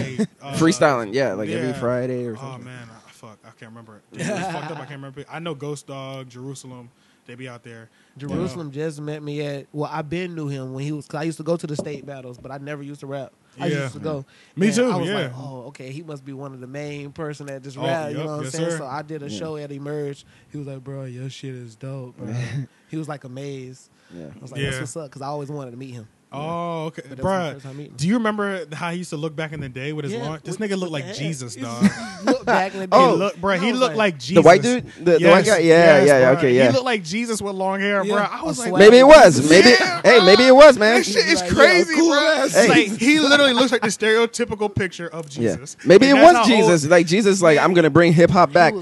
Speaker 2: freestyling. Yeah, like every
Speaker 1: yeah.
Speaker 2: Friday or
Speaker 1: Oh
Speaker 2: something.
Speaker 1: man, fuck, I can't remember. It was fucked up. I can't remember. I know Ghost Dog, Jerusalem. They be out there.
Speaker 3: Jerusalem just met me at. Well, I been knew him when he was. Cause I used to go to the state battles, but I never used to rap. I
Speaker 1: Yeah.
Speaker 3: used to go.
Speaker 1: Me
Speaker 3: And
Speaker 1: too,
Speaker 3: I was
Speaker 1: yeah.
Speaker 3: like, oh, okay, he must be one of the main person that just
Speaker 1: Oh,
Speaker 3: rap. You
Speaker 1: yup,
Speaker 3: know what I'm
Speaker 1: yes,
Speaker 3: saying?
Speaker 1: sir.
Speaker 3: So I did a show at Emerge. He was like, bro, your shit is dope, bro. He was like amazed.
Speaker 2: Yeah.
Speaker 3: I was like,
Speaker 1: Yeah.
Speaker 3: that's what's up, because I always wanted to meet him.
Speaker 1: Oh, okay,
Speaker 3: But that's my
Speaker 1: bruh.
Speaker 3: first time meeting him.
Speaker 1: Do you remember how he used to look back in the day with his
Speaker 3: Yeah,
Speaker 1: long? This
Speaker 3: with-
Speaker 1: nigga looked
Speaker 3: with
Speaker 1: like
Speaker 3: the hat.
Speaker 1: Jesus,
Speaker 3: He's-
Speaker 1: dog.
Speaker 3: Look back in the day.
Speaker 2: Oh.
Speaker 1: He looked, bruh. He
Speaker 3: I was
Speaker 1: looked like Jesus.
Speaker 2: The white dude, the white guy. Yeah,
Speaker 1: yes,
Speaker 2: okay,
Speaker 1: He
Speaker 2: yeah.
Speaker 1: looked like Jesus with long hair,
Speaker 3: Yeah,
Speaker 1: bruh. I was
Speaker 3: a
Speaker 1: like,
Speaker 3: swag.
Speaker 2: Maybe it was. Maybe
Speaker 1: Yeah,
Speaker 2: hey,
Speaker 1: bro.
Speaker 2: maybe it was, man.
Speaker 1: This shit is
Speaker 3: Like, yeah,
Speaker 1: crazy,
Speaker 3: cool
Speaker 1: bro.
Speaker 3: ass
Speaker 2: Hey.
Speaker 1: Like he literally looks like the stereotypical picture of
Speaker 2: Yeah,
Speaker 1: Jesus.
Speaker 2: maybe it
Speaker 1: And that's
Speaker 2: was
Speaker 1: how old-
Speaker 2: Jesus. Like Jesus, like I'm gonna bring hip hop back.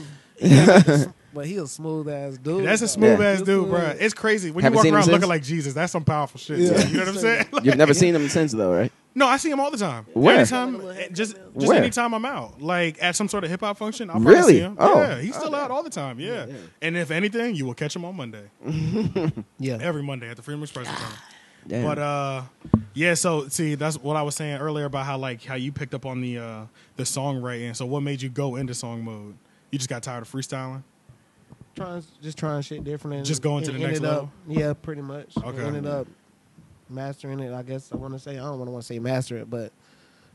Speaker 3: But he a smooth ass dude.
Speaker 1: That's a
Speaker 3: though.
Speaker 1: smooth
Speaker 2: Yeah.
Speaker 1: ass dude,
Speaker 3: Smooth.
Speaker 1: bro. It's crazy when
Speaker 2: Haven't
Speaker 1: you
Speaker 2: seen him
Speaker 1: walk around
Speaker 2: since?
Speaker 1: looking like Jesus. That's some powerful shit.
Speaker 3: Yeah.
Speaker 1: You know what I'm saying? Like,
Speaker 2: You've never seen him since, though, right?
Speaker 1: no, I see him all the time.
Speaker 2: Where?
Speaker 1: Anytime, just
Speaker 2: Where?
Speaker 1: anytime I'm out, like at some sort of hip hop function, I'll
Speaker 2: Really?
Speaker 1: probably see him.
Speaker 2: Oh.
Speaker 1: Yeah, he's still out all the time. Yeah. And if anything, you will catch him on Monday,
Speaker 3: Yeah.
Speaker 1: every Monday at the Freedom Express. Center.
Speaker 2: Damn.
Speaker 1: But yeah. So see, that's what I was saying earlier about how you picked up on the songwriting. So what made you go into song mode? You just got tired of freestyling.
Speaker 3: Trying shit different. And
Speaker 1: Just going to the next
Speaker 3: ended
Speaker 1: level?
Speaker 3: Up, yeah, pretty much.
Speaker 1: Okay.
Speaker 3: Ended up mastering it. I guess I want to say I don't want to say master it, but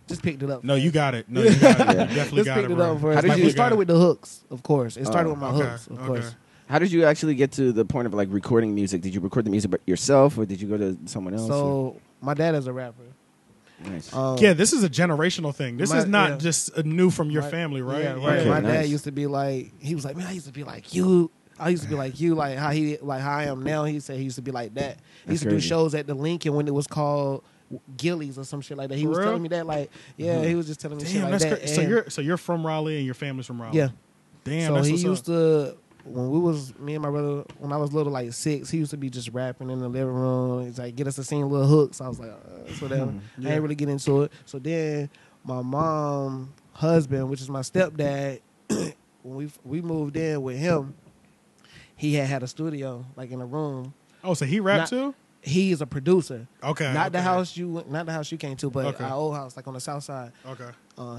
Speaker 3: just picked it up.
Speaker 1: No, you got it. No, you got it. You definitely
Speaker 3: Just
Speaker 1: got
Speaker 3: picked
Speaker 1: it,
Speaker 3: it
Speaker 1: bro.
Speaker 3: up first.
Speaker 2: How did
Speaker 3: Like,
Speaker 2: you-
Speaker 3: it started with the hooks, of course. It started
Speaker 2: Oh,
Speaker 3: with my
Speaker 1: okay,
Speaker 3: hooks, of
Speaker 1: okay.
Speaker 3: course.
Speaker 2: How did you actually get to the point of like recording music? Did you record the music by yourself, or did you go to someone else?
Speaker 3: So my dad is a rapper.
Speaker 2: Nice.
Speaker 1: Yeah, this is a generational thing. This is not
Speaker 3: yeah.
Speaker 1: just new from your
Speaker 3: My-
Speaker 1: family, right?
Speaker 3: Yeah, right.
Speaker 2: Okay,
Speaker 3: My
Speaker 2: nice.
Speaker 3: dad used to be like, he was like, man, I used to be like you. I used to be like you, like how I am now. He said he used to be like that. He used to do
Speaker 2: crazy.
Speaker 3: shows at the Lincoln when it was called Gillies or some shit like that. He
Speaker 1: For
Speaker 3: was
Speaker 1: real?
Speaker 3: telling me that, like, yeah, he was just telling me shit
Speaker 1: Damn,
Speaker 3: like
Speaker 1: that's
Speaker 3: that.
Speaker 1: crazy.
Speaker 3: And-
Speaker 1: So you're from Raleigh and your family's from Raleigh.
Speaker 3: yeah.
Speaker 1: Damn,
Speaker 3: So
Speaker 1: that's
Speaker 3: he
Speaker 1: what's
Speaker 3: used
Speaker 1: up.
Speaker 3: to, when we was, me and my brother, when I was little, like 6, he used to be just rapping in the living room. He's like, get us to sing little hooks. I was like, it's whatever.
Speaker 1: Yeah.
Speaker 3: I ain't really get into it. So then my mom, husband, which is my stepdad, when we moved in with him, he had a studio, like in a room.
Speaker 1: Oh, so he rap
Speaker 3: Not-
Speaker 1: too?
Speaker 3: He is a producer.
Speaker 1: Okay.
Speaker 3: Not the
Speaker 1: okay.
Speaker 3: house you came to, but
Speaker 1: Okay.
Speaker 3: our old house, like on the south side.
Speaker 1: Okay.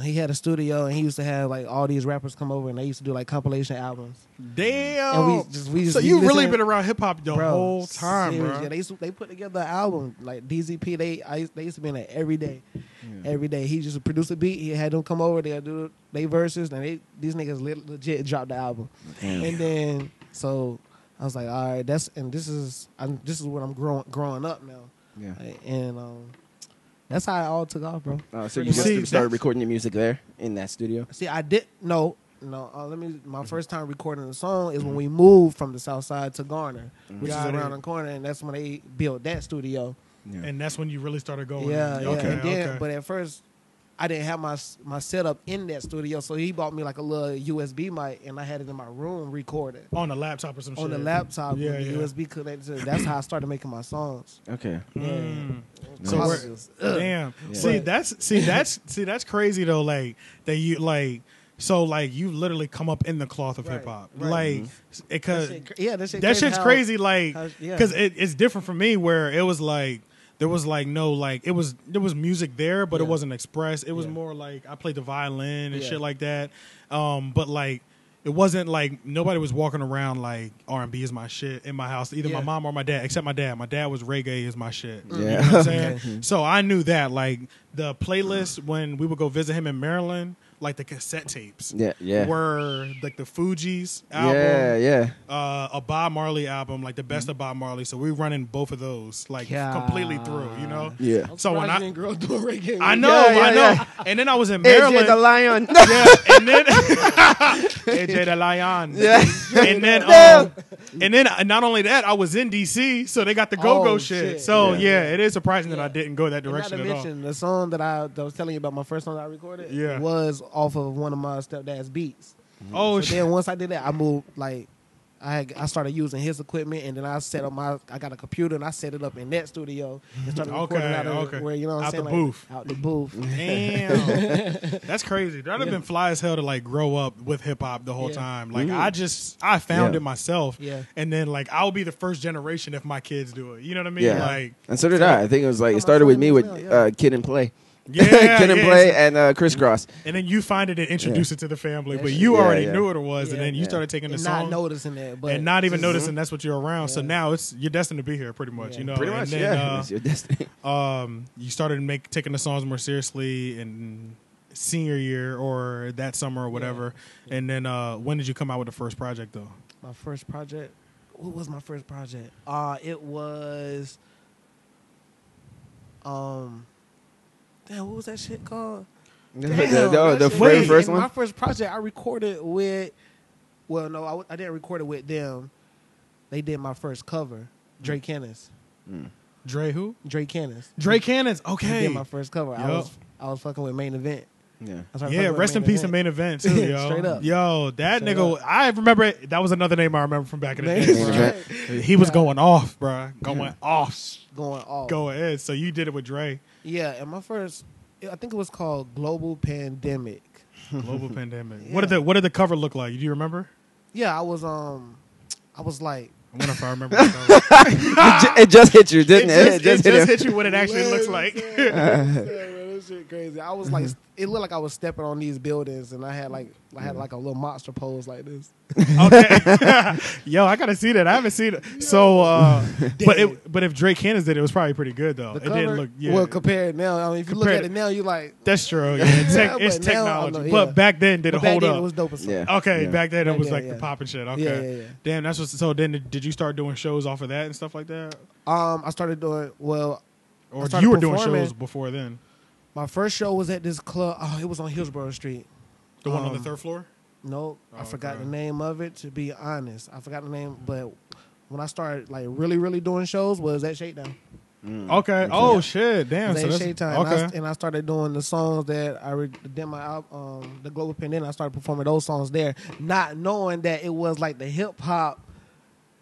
Speaker 3: He had a studio, and he used to have like all these rappers come over, and they used to do like compilation albums.
Speaker 1: Damn.
Speaker 3: And we just
Speaker 1: so you really
Speaker 3: listen-
Speaker 1: been around hip hop the whole time,
Speaker 3: serious.
Speaker 1: bro.
Speaker 3: Yeah, they put together an album like DZP. They used to be in there every day, every day. He just produced a beat. He had them come over. They do they verses, and these niggas legit dropped the album.
Speaker 2: Damn.
Speaker 3: And then so I was like, all right, this is what I'm growing up now.
Speaker 2: Yeah.
Speaker 3: And that's how it all took off, bro.
Speaker 2: So you just
Speaker 1: See,
Speaker 2: started
Speaker 1: that's-
Speaker 2: recording your music there in that studio?
Speaker 3: See, I did no. My first time recording a song is when we moved from the South Side to Garner, which
Speaker 1: Got
Speaker 3: is
Speaker 1: it.
Speaker 3: around the corner, and that's when they built that studio.
Speaker 2: Yeah.
Speaker 1: And that's when you really started going.
Speaker 3: Yeah, yeah.
Speaker 1: Okay.
Speaker 3: And then,
Speaker 1: okay.
Speaker 3: but at first, I didn't have my setup in that studio, so he bought me like a little USB mic, and I had it in my room recorded
Speaker 1: on the laptop or some shit.
Speaker 3: on the laptop
Speaker 1: Yeah,
Speaker 3: with the
Speaker 1: yeah.
Speaker 3: USB connected. That's how I started making my songs.
Speaker 2: Okay.
Speaker 1: Mm.
Speaker 3: Yeah.
Speaker 1: So
Speaker 3: Colleges. Ugh.
Speaker 1: Damn.
Speaker 2: Yeah.
Speaker 1: See that's crazy though. Like that you like. So like you literally come up in the cloth of
Speaker 3: Right,
Speaker 1: hip hop,
Speaker 3: right.
Speaker 1: like
Speaker 3: That
Speaker 1: because
Speaker 3: shit that shit
Speaker 1: that
Speaker 3: crazy
Speaker 1: shit's
Speaker 3: how-
Speaker 1: crazy. Like
Speaker 3: how- yeah.
Speaker 1: because it's different for me where it was like. There was like no like there was music there, but it
Speaker 3: Yeah.
Speaker 1: wasn't expressed. It was
Speaker 3: Yeah.
Speaker 1: more like I played the violin and
Speaker 3: Yeah.
Speaker 1: shit like that. But like it wasn't like nobody was walking around like R&B is my shit in my house. Either my
Speaker 3: Yeah.
Speaker 1: mom or my dad, except my dad. My dad was reggae is my shit.
Speaker 2: Yeah.
Speaker 1: You know what I'm saying?
Speaker 3: Okay.
Speaker 1: So I knew that like the playlist when we would go visit him in Maryland, like the cassette tapes
Speaker 2: Yeah. Yeah.
Speaker 1: were like the Fugees album,
Speaker 2: Yeah. Yeah.
Speaker 1: a Bob Marley album, like the best of Bob Marley. So we running both of those like completely through, you know.
Speaker 2: Yeah.
Speaker 1: So when I
Speaker 3: girl doing reggae,
Speaker 1: I know,
Speaker 2: Yeah, yeah,
Speaker 1: I know,
Speaker 2: yeah.
Speaker 1: and then I was in
Speaker 2: AJ
Speaker 1: Maryland.
Speaker 2: the Lion.
Speaker 1: Yeah, and then AJ the Lion.
Speaker 2: Yeah.
Speaker 1: And then not only that, I was in DC, so they got the go-go
Speaker 3: Oh,
Speaker 1: shit.
Speaker 3: shit.
Speaker 1: So
Speaker 2: Yeah.
Speaker 1: yeah, it is surprising that I didn't go that
Speaker 3: And not
Speaker 1: direction
Speaker 3: to
Speaker 1: at all.
Speaker 3: mention the song that I was telling you about, my first song that I recorded,
Speaker 1: Yeah.
Speaker 3: was off of one of my stepdad's beats.
Speaker 1: Oh
Speaker 3: So
Speaker 1: shit!
Speaker 3: then once I did that, I moved like I started using his equipment, and then I set up I got a computer and I set it up in that studio and started recording
Speaker 1: Okay,
Speaker 3: out of
Speaker 1: okay.
Speaker 3: where, you know what I'm
Speaker 1: Out
Speaker 3: saying?
Speaker 1: the
Speaker 3: Like,
Speaker 1: booth.
Speaker 3: out the booth.
Speaker 1: Damn, that's crazy. That'd have been fly as hell to like grow up with hip hop the whole
Speaker 3: Yeah.
Speaker 1: time. Like I found
Speaker 2: Yeah.
Speaker 1: it myself.
Speaker 3: Yeah.
Speaker 1: And then like I'll be the first generation if my kids do it. You know what I mean?
Speaker 2: Yeah.
Speaker 1: Like
Speaker 2: And so did I. I think it was like
Speaker 3: Oh,
Speaker 2: it started
Speaker 3: my
Speaker 2: with
Speaker 3: son
Speaker 2: me
Speaker 3: is
Speaker 2: with
Speaker 3: now, yeah.
Speaker 2: Kid and Play.
Speaker 1: yeah,
Speaker 2: Kid and
Speaker 1: yeah.
Speaker 2: Play and Crisscross.
Speaker 1: And then you find it and introduce it to the family,
Speaker 3: That
Speaker 1: but
Speaker 3: shit-
Speaker 1: you
Speaker 2: Yeah,
Speaker 1: already
Speaker 2: yeah.
Speaker 1: knew what it was, and
Speaker 3: Yeah.
Speaker 1: then you
Speaker 2: Yeah.
Speaker 1: started taking the
Speaker 3: And
Speaker 1: song
Speaker 3: not noticing that, but
Speaker 1: and not even
Speaker 3: just-
Speaker 1: noticing that's what you're around. So
Speaker 3: Yeah.
Speaker 1: now you're destined to be here, pretty much.
Speaker 3: Yeah.
Speaker 1: You know,
Speaker 2: Pretty
Speaker 1: and
Speaker 2: much,
Speaker 1: then,
Speaker 2: yeah. It's your destiny.
Speaker 1: you started taking the songs more seriously in senior year or that summer or whatever. And then when did you come out with the first project though?
Speaker 3: My first project. What was my first project? It was Damn, what was that shit called?
Speaker 2: the
Speaker 3: That
Speaker 2: very
Speaker 3: shit-
Speaker 2: first
Speaker 3: and
Speaker 2: one.
Speaker 3: My first project I recorded with. Well, no, I didn't record it with them. They did my first cover, Drake Cannis.
Speaker 1: Dre who?
Speaker 3: Drake Cannis.
Speaker 1: Dre Cannons.
Speaker 3: He
Speaker 1: Okay.
Speaker 3: did my first cover.
Speaker 1: Yup.
Speaker 3: I was fucking with Main Event.
Speaker 2: Yeah.
Speaker 3: I started
Speaker 1: Yeah,
Speaker 3: fucking with
Speaker 1: rest in peace in
Speaker 3: Event.
Speaker 1: main event too, yo.
Speaker 3: Straight up.
Speaker 1: Yo, that
Speaker 3: Straight
Speaker 1: nigga, I remember it. That was another name I remember from back in the
Speaker 3: Main
Speaker 1: day.
Speaker 2: Main
Speaker 1: bro.
Speaker 2: Event.
Speaker 1: He was going off, bro. Going off.
Speaker 3: Going off.
Speaker 1: Going in. So you did it with Dre.
Speaker 3: Yeah, and my first, I think it was called Global Pandemic.
Speaker 1: Global pandemic.
Speaker 3: Yeah.
Speaker 1: What did the cover look like? Do you remember?
Speaker 3: Yeah, I was like,
Speaker 1: I wonder if I remember the cover.
Speaker 2: It just hit you, didn't it?
Speaker 1: It just
Speaker 2: him.
Speaker 1: hit you what it actually looks like.
Speaker 3: that shit crazy. I was like, it looked like I was stepping on these buildings, and I had like a little monster pose like this.
Speaker 1: Okay. Yo, I gotta see that. I haven't seen it. So, but if Drake Cannons did it, was probably pretty good though.
Speaker 3: The
Speaker 1: It didn't
Speaker 3: cover-
Speaker 1: look. Yeah.
Speaker 3: Well, compared now, I mean, if you look
Speaker 1: Compared-
Speaker 3: at it now, you like.
Speaker 1: That's true. Yeah,
Speaker 3: Yeah,
Speaker 1: it's
Speaker 3: but now,
Speaker 1: technology.
Speaker 3: I know, yeah.
Speaker 1: But back then, did
Speaker 3: But
Speaker 1: it
Speaker 3: back
Speaker 1: hold
Speaker 3: then
Speaker 1: up?
Speaker 3: It was dope as fuck.
Speaker 2: Yeah.
Speaker 1: Okay,
Speaker 2: Yeah.
Speaker 1: back then it
Speaker 3: Back
Speaker 1: was
Speaker 3: then,
Speaker 1: like
Speaker 3: yeah.
Speaker 1: the popping shit. Okay,
Speaker 3: Yeah.
Speaker 1: damn, that's what. So then, did you start doing shows off of that and stuff like that,
Speaker 3: I started doing
Speaker 1: or
Speaker 3: started
Speaker 1: you were doing
Speaker 3: performing.
Speaker 1: shows before then?
Speaker 3: My first show was at this club. Oh, it was on Hillsborough Street.
Speaker 1: The one on the third floor.
Speaker 3: Nope, I
Speaker 1: Oh,
Speaker 3: forgot
Speaker 1: okay.
Speaker 3: the name of it. To be honest, I forgot the name. But when I started like really doing shows was at Shakedown.
Speaker 1: Okay. Oh shit! Damn.
Speaker 3: It
Speaker 1: So
Speaker 3: was at
Speaker 1: that's
Speaker 3: Shakedown.
Speaker 1: okay.
Speaker 3: And I started doing the songs that I did my the Global Pandemic. I started performing those songs there, not knowing that it was like the hip hop.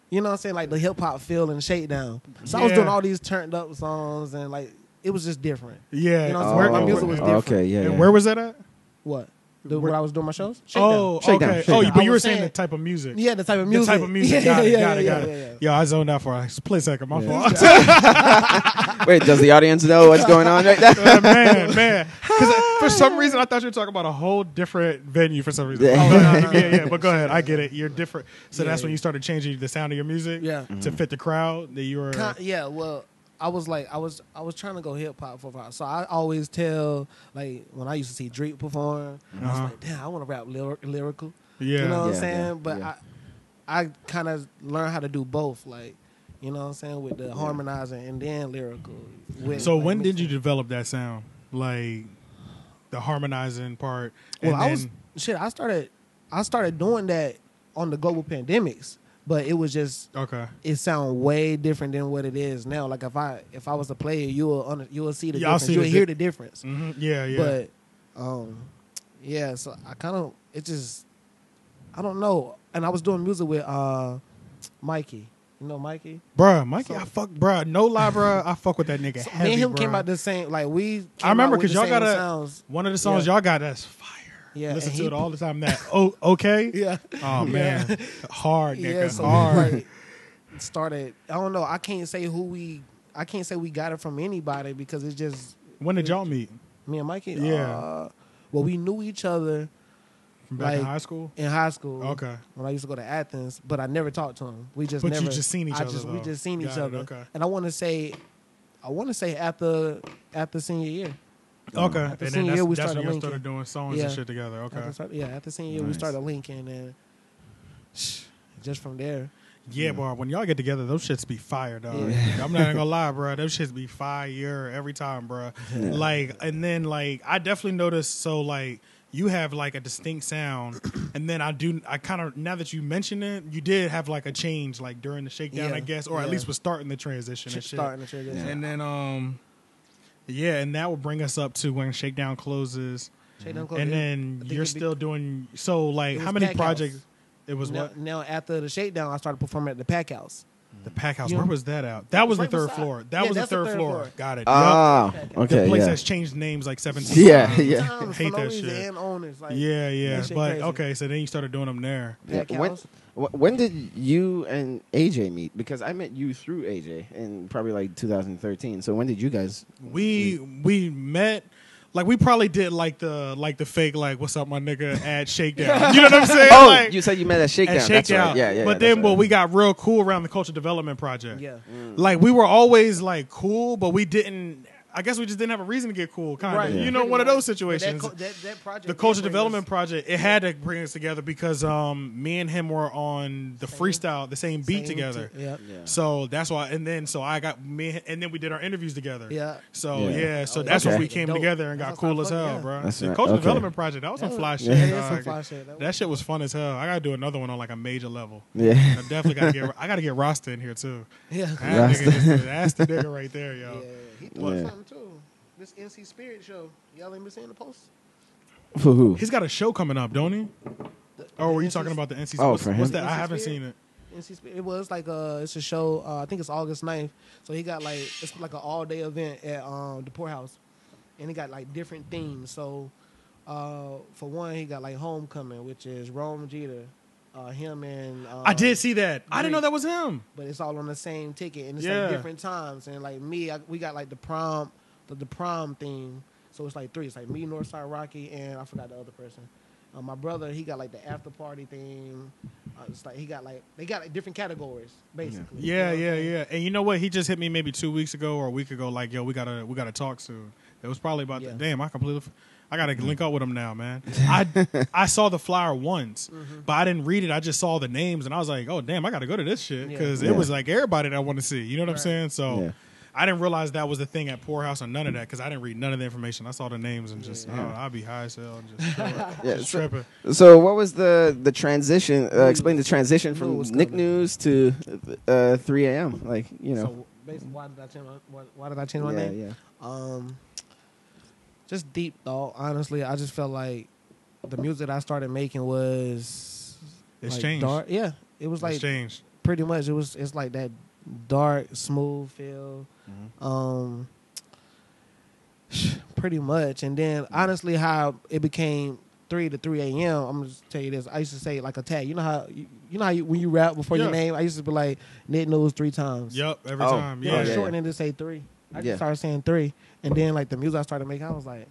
Speaker 3: You know what I'm saying? Like the hip hop feel in Shakedown. So I was
Speaker 1: Yeah.
Speaker 3: doing all these turned up songs and like it was just different.
Speaker 1: Yeah.
Speaker 3: You know, so
Speaker 1: where,
Speaker 3: my music was different.
Speaker 2: Okay, yeah.
Speaker 1: and
Speaker 2: yeah.
Speaker 1: where was that at?
Speaker 3: What?
Speaker 1: Where-
Speaker 3: When I was doing my shows?
Speaker 1: Oh,
Speaker 2: Shakedown,
Speaker 1: okay.
Speaker 2: Shakedown.
Speaker 1: Oh, but
Speaker 3: I
Speaker 1: you were
Speaker 3: was
Speaker 1: saying the
Speaker 3: saying-
Speaker 1: type of music.
Speaker 3: Yeah, the type of
Speaker 1: The
Speaker 3: music.
Speaker 1: type of music. Got it. Got it.
Speaker 3: yeah, yeah.
Speaker 1: Yo, I zoned out for a split second. My
Speaker 2: Yeah.
Speaker 1: fault.
Speaker 2: Wait, does the audience know what's going on right now?
Speaker 1: Man. Because for some reason, I thought you were talking about a whole different venue for some reason.
Speaker 2: Yeah.
Speaker 1: Oh, no. Yeah. But go ahead. I get it. You're different. So that's
Speaker 3: Yeah.
Speaker 1: when you started changing the sound of your music
Speaker 3: Yeah.
Speaker 1: to fit the crowd that you were.
Speaker 3: Yeah, well, I was trying to go hip hop for a while. So I always tell, like, when I used to see Drake perform, I was
Speaker 1: Uh-huh.
Speaker 3: like, damn, I want to rap lyrical.
Speaker 1: Yeah.
Speaker 3: You know what I'm
Speaker 2: Yeah,
Speaker 3: saying?
Speaker 2: yeah,
Speaker 3: But
Speaker 2: yeah.
Speaker 3: I kind of learned how to do both, like, you know what I'm saying, with the harmonizing and then lyrical. With,
Speaker 1: So
Speaker 3: like,
Speaker 1: when did you
Speaker 3: mixing.
Speaker 1: develop that sound? Like the harmonizing part?
Speaker 3: Well,
Speaker 1: and
Speaker 3: I
Speaker 1: then-
Speaker 3: was I started doing that on the Global Pandemics, but it was just
Speaker 1: Okay.
Speaker 3: it sound way different than what it is now. Like if I was a player, you will see the
Speaker 1: Yeah, I'll
Speaker 3: difference.
Speaker 1: see
Speaker 3: You'll
Speaker 1: the
Speaker 3: hear the difference.
Speaker 1: Hmm. Yeah. Yeah.
Speaker 3: But yeah, so I kind of it just I don't know. And I was doing music with Mikey. You know Mikey?
Speaker 1: Bruh, Mikey,
Speaker 3: So-
Speaker 1: bruh, no lie, bruh, I fuck with that nigga
Speaker 3: So
Speaker 1: heavy,
Speaker 3: me and him
Speaker 1: bruh.
Speaker 3: came out the same. Like we.
Speaker 1: I remember
Speaker 3: because
Speaker 1: because y'all got
Speaker 3: sounds.
Speaker 1: one of the songs
Speaker 3: Yeah.
Speaker 1: y'all got that's fire.
Speaker 3: Yeah,
Speaker 1: Listen
Speaker 3: and
Speaker 1: to
Speaker 3: he-
Speaker 1: it all the time. That okay.
Speaker 3: Yeah.
Speaker 1: Oh man, hard nigga,
Speaker 3: Yeah. So
Speaker 1: hard.
Speaker 3: we like started. I don't know. I can't say we got it from anybody because it's just
Speaker 1: When did y'all meet?
Speaker 3: me and Mikey.
Speaker 1: Yeah.
Speaker 3: Well, we knew each other
Speaker 1: From back in
Speaker 3: Like-
Speaker 1: high school.
Speaker 3: in high school.
Speaker 1: Okay.
Speaker 3: When I used to go to Athens, but I never talked to him. We just
Speaker 1: But
Speaker 3: never.
Speaker 1: you just seen each other,
Speaker 3: We
Speaker 1: though.
Speaker 3: just seen each
Speaker 1: Got it,
Speaker 3: other.
Speaker 1: okay.
Speaker 3: And I want to say after senior year.
Speaker 1: Okay.
Speaker 3: After
Speaker 1: And then
Speaker 3: senior
Speaker 1: that's,
Speaker 3: year, we
Speaker 1: that's
Speaker 3: started
Speaker 1: when y'all
Speaker 3: linking.
Speaker 1: started doing songs
Speaker 3: Yeah.
Speaker 1: and shit together. Okay.
Speaker 3: After senior year, we
Speaker 2: Nice.
Speaker 3: started linking, and just from there.
Speaker 1: Yeah, bro. When y'all get together, those shits be fire, dog.
Speaker 3: Yeah.
Speaker 1: I'm not even gonna lie, bro. Those shits be fire every time, bro. Like, and then like I definitely noticed. So like you have like a distinct sound, and then I kind of now that you mention it, you did have like a change like during the shakedown,
Speaker 3: Yeah.
Speaker 1: I guess, or at
Speaker 3: Yeah.
Speaker 1: least was starting the transition and shit.
Speaker 3: Starting the transition.
Speaker 1: And then yeah, and that will bring us up to when shakedown closes,
Speaker 3: Shakedown closed.
Speaker 1: and
Speaker 3: I
Speaker 1: then
Speaker 3: think
Speaker 1: you're
Speaker 3: it'd be-
Speaker 1: still doing. So like,
Speaker 3: It
Speaker 1: how
Speaker 3: was
Speaker 1: many
Speaker 3: Pack
Speaker 1: projects?
Speaker 3: House.
Speaker 1: It was
Speaker 3: now,
Speaker 1: what?
Speaker 3: now after the shakedown, I started performing at the Pack House.
Speaker 1: The Pack House.
Speaker 3: You
Speaker 1: Where
Speaker 3: know-
Speaker 1: was that out? That was the
Speaker 3: right
Speaker 1: third
Speaker 3: beside.
Speaker 1: floor. That
Speaker 3: Yeah,
Speaker 1: was the
Speaker 3: that's the
Speaker 1: third
Speaker 3: third
Speaker 1: floor.
Speaker 3: floor.
Speaker 1: Got it.
Speaker 2: Ah,
Speaker 3: Yup.
Speaker 1: The
Speaker 2: okay,
Speaker 1: place
Speaker 2: yeah.
Speaker 1: has changed names like 17
Speaker 2: Yeah,
Speaker 1: times.
Speaker 2: yeah.
Speaker 3: Times
Speaker 1: Hate
Speaker 3: for
Speaker 1: that
Speaker 3: no reason,
Speaker 1: shit.
Speaker 3: and owners, like,
Speaker 1: Yeah.
Speaker 3: that shit
Speaker 1: But
Speaker 3: crazy.
Speaker 1: okay, so then you started doing them there.
Speaker 2: Yeah,
Speaker 3: Pack
Speaker 2: when-
Speaker 3: House.
Speaker 2: When did you and AJ meet? Because I met you through AJ in probably like 2013. So when did you guys?
Speaker 1: We met. Like we probably did like the fake like what's up my nigga at Shakedown. You know what I'm saying?
Speaker 2: Oh,
Speaker 1: like,
Speaker 2: you said you met at Shakedown.
Speaker 1: at
Speaker 2: That's
Speaker 1: Shakedown.
Speaker 2: right. Yeah.
Speaker 1: But
Speaker 2: that's
Speaker 1: then,
Speaker 2: right.
Speaker 1: we got real cool around the Culture Development Project.
Speaker 3: Yeah.
Speaker 1: Like we were always like cool, but we didn't. I guess we just didn't have a reason to get cool, kind of.
Speaker 3: Right.
Speaker 1: You know,
Speaker 3: Pretty
Speaker 1: one of
Speaker 3: much.
Speaker 1: those
Speaker 3: But
Speaker 1: situations.
Speaker 3: that project,
Speaker 1: The culture
Speaker 3: did bring
Speaker 1: development
Speaker 3: us-
Speaker 1: project, it had to bring us together because me and him were on the freestyle, the same beat
Speaker 3: same
Speaker 1: together.
Speaker 3: Yeah.
Speaker 2: Yeah.
Speaker 1: So that's why, and then so I got me, and then we did our interviews together.
Speaker 3: Yeah.
Speaker 1: So
Speaker 2: Yeah.
Speaker 1: so
Speaker 3: Oh,
Speaker 1: that's
Speaker 2: okay.
Speaker 1: when we came
Speaker 3: Dope.
Speaker 1: together and got
Speaker 3: That's
Speaker 1: cool
Speaker 3: how
Speaker 1: as
Speaker 3: fun-
Speaker 1: hell,
Speaker 3: yeah.
Speaker 1: bro.
Speaker 2: That's
Speaker 1: The
Speaker 2: right.
Speaker 1: culture
Speaker 2: Okay.
Speaker 1: development project, that was some fly shit.
Speaker 3: Yeah,
Speaker 1: dog.
Speaker 3: some fly shit.
Speaker 1: That shit was fun as hell. I gotta do another one on like a major level.
Speaker 2: Yeah.
Speaker 1: I definitely gotta get Rasta in here too.
Speaker 3: Yeah.
Speaker 1: That nigga, that's the nigga right there, yo.
Speaker 3: Yeah, he put
Speaker 2: Yeah.
Speaker 3: something too. This NC Spirit show. Y'all ain't been seeing the post?
Speaker 2: For who?
Speaker 1: He's got a show coming up, don't he? Or were you
Speaker 3: NC
Speaker 1: talking about the NC?
Speaker 2: Oh,
Speaker 1: what's,
Speaker 2: for him?
Speaker 1: what's that? I
Speaker 3: NC
Speaker 1: haven't
Speaker 3: Spirit?
Speaker 1: seen it.
Speaker 3: NC Spirit. It was like it's a show. I think it's August 9th. So he got like it's like an all day event at the Poorhouse, and he got like different themes. So for one, he got like Homecoming, which is Rome Jeter, him and
Speaker 1: I did see that. I didn't know
Speaker 3: Drake.
Speaker 1: that was him.
Speaker 3: but it's all on the same ticket, and it's
Speaker 1: Yeah.
Speaker 3: like different times. And like me, we got like the prom theme. So it's like three. It's like me, Northside Rocky, and I forgot the other person. My brother, he got like the after party theme. It's like they got like different categories basically.
Speaker 1: Yeah,
Speaker 3: You know what I'm saying?
Speaker 1: yeah. And you know what? He just hit me maybe 2 weeks ago or a week ago. Like, yo, we gotta talk soon. It was probably about
Speaker 3: Yeah.
Speaker 1: damn. I gotta link up with him now, man. I saw the flyer once, but I didn't read it. I just saw the names and I was like, oh damn, I gotta go to this shit because
Speaker 2: Yeah.
Speaker 1: it was like everybody that I want to see. You know what I'm
Speaker 3: Right.
Speaker 1: saying? So.
Speaker 2: Yeah.
Speaker 1: I didn't realize that was the thing at Poorhouse or none of that because I didn't read none of the information. I saw the names and just, I'd be high as hell and just,
Speaker 2: Yeah,
Speaker 1: just
Speaker 2: so-
Speaker 1: tripping.
Speaker 2: So what was the transition? Explain the transition from
Speaker 3: What's
Speaker 2: Nick
Speaker 3: coming.
Speaker 2: News to 3 a.m. Like, you know.
Speaker 3: So basically, why did I change my
Speaker 2: yeah,
Speaker 3: name?
Speaker 2: yeah.
Speaker 3: Just deep thought. Honestly, I just felt like the music that I started making was
Speaker 1: It's
Speaker 3: like
Speaker 1: changed.
Speaker 3: dark. Yeah, it was like
Speaker 1: It's changed.
Speaker 3: pretty much. It's like that dark, smooth feel. Pretty much. And then honestly, how it became 3 to 3 a.m. I'm gonna just tell you this. I used to say like a tag. You know how when you rap before your
Speaker 1: Yeah.
Speaker 3: name, I used to be like Nick News 3 times.
Speaker 1: Yep, every
Speaker 2: Oh,
Speaker 1: time.
Speaker 3: Yeah,
Speaker 1: Yeah,
Speaker 2: yeah.
Speaker 3: shorten it to say 3. I just
Speaker 2: Yeah.
Speaker 3: started saying 3, and then like the music I started making, I was like,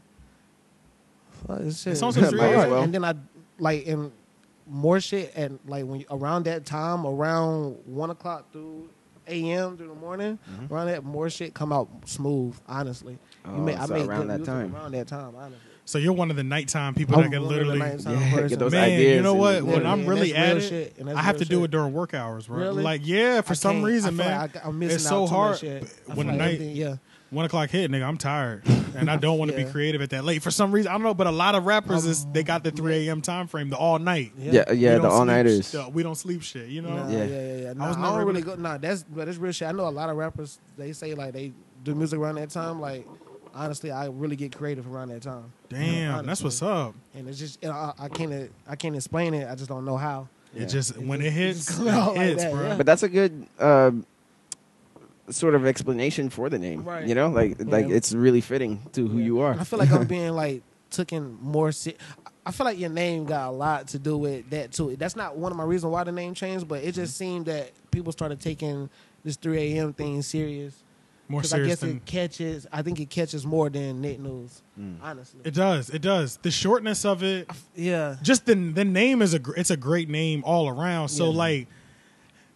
Speaker 3: "Fuck this shit."
Speaker 1: It sounds like
Speaker 2: Might
Speaker 1: 3
Speaker 2: as
Speaker 1: a.m.
Speaker 2: well.
Speaker 3: And then I like in more shit, and like when around that time, around 1 o'clock through a.m. through the morning, around that more shit come out smooth. Honestly,
Speaker 2: Oh,
Speaker 3: I
Speaker 2: so
Speaker 3: made
Speaker 2: around
Speaker 3: good
Speaker 2: that
Speaker 3: music
Speaker 2: time.
Speaker 3: around that time. Honestly,
Speaker 1: So you're one of the nighttime people
Speaker 3: I'm
Speaker 1: that can
Speaker 3: one of the
Speaker 1: literally.
Speaker 3: nighttime
Speaker 2: Yeah,
Speaker 3: person.
Speaker 2: get those
Speaker 1: Man,
Speaker 2: ideas.
Speaker 1: you know what?
Speaker 2: and-
Speaker 1: When
Speaker 3: Yeah,
Speaker 1: I'm
Speaker 3: and
Speaker 1: really
Speaker 3: that's
Speaker 1: at
Speaker 3: real
Speaker 1: it,
Speaker 3: shit, and that's
Speaker 1: I have
Speaker 3: real
Speaker 1: to do
Speaker 3: shit.
Speaker 1: it during work hours, bro.
Speaker 3: Really?
Speaker 1: Like, yeah, for
Speaker 3: I
Speaker 1: some
Speaker 3: can't-
Speaker 1: reason,
Speaker 3: I feel
Speaker 1: man.
Speaker 3: like I'm missing
Speaker 1: it's
Speaker 3: out
Speaker 1: so
Speaker 3: too
Speaker 1: hard.
Speaker 3: much shit. I
Speaker 1: When
Speaker 3: feel like
Speaker 1: night-
Speaker 3: everything- yeah.
Speaker 1: 1 o'clock hit, nigga, I'm tired, and I don't want to
Speaker 3: Yeah.
Speaker 1: be creative at that late. For some reason, I don't know, but a lot of rappers they got the 3 a.m. time frame, the all night.
Speaker 2: Yeah,
Speaker 1: We
Speaker 2: yeah,
Speaker 1: don't
Speaker 2: the all
Speaker 1: sleep
Speaker 2: nighters.
Speaker 1: st- We don't sleep shit, you know.
Speaker 3: Nah,
Speaker 2: Yeah.
Speaker 3: yeah. Nah,
Speaker 1: was
Speaker 3: I
Speaker 1: never
Speaker 3: don't really
Speaker 1: able
Speaker 3: go. Nah, that's real shit. I know a lot of rappers. They say like they do music around that time. Like honestly, I really get creative around that time.
Speaker 1: Damn, that's
Speaker 3: Honestly.
Speaker 1: what's up.
Speaker 3: And it's just I can't explain it. I just don't know how.
Speaker 1: It just when it hits,
Speaker 3: just come out
Speaker 1: it
Speaker 3: like
Speaker 1: hits,
Speaker 3: that,
Speaker 1: bro.
Speaker 3: yeah.
Speaker 2: But that's a good sort of explanation for the name.
Speaker 3: Right.
Speaker 2: You know, like
Speaker 3: Yeah.
Speaker 2: it's really fitting to who you are.
Speaker 3: And I feel like I'm being like taken more. I feel like your name got a lot to do with that too. That's not one of my reasons why the name changed, but it just seemed that people started taking this 3 a.m. thing serious.
Speaker 1: More
Speaker 3: Because I
Speaker 1: serious
Speaker 3: guess
Speaker 1: than
Speaker 3: it catches. I think it catches more than Nick News. Honestly,
Speaker 1: it does. It does. The shortness of it,
Speaker 3: yeah.
Speaker 1: just the name is it's a great name all around. So
Speaker 3: Yeah.
Speaker 1: like,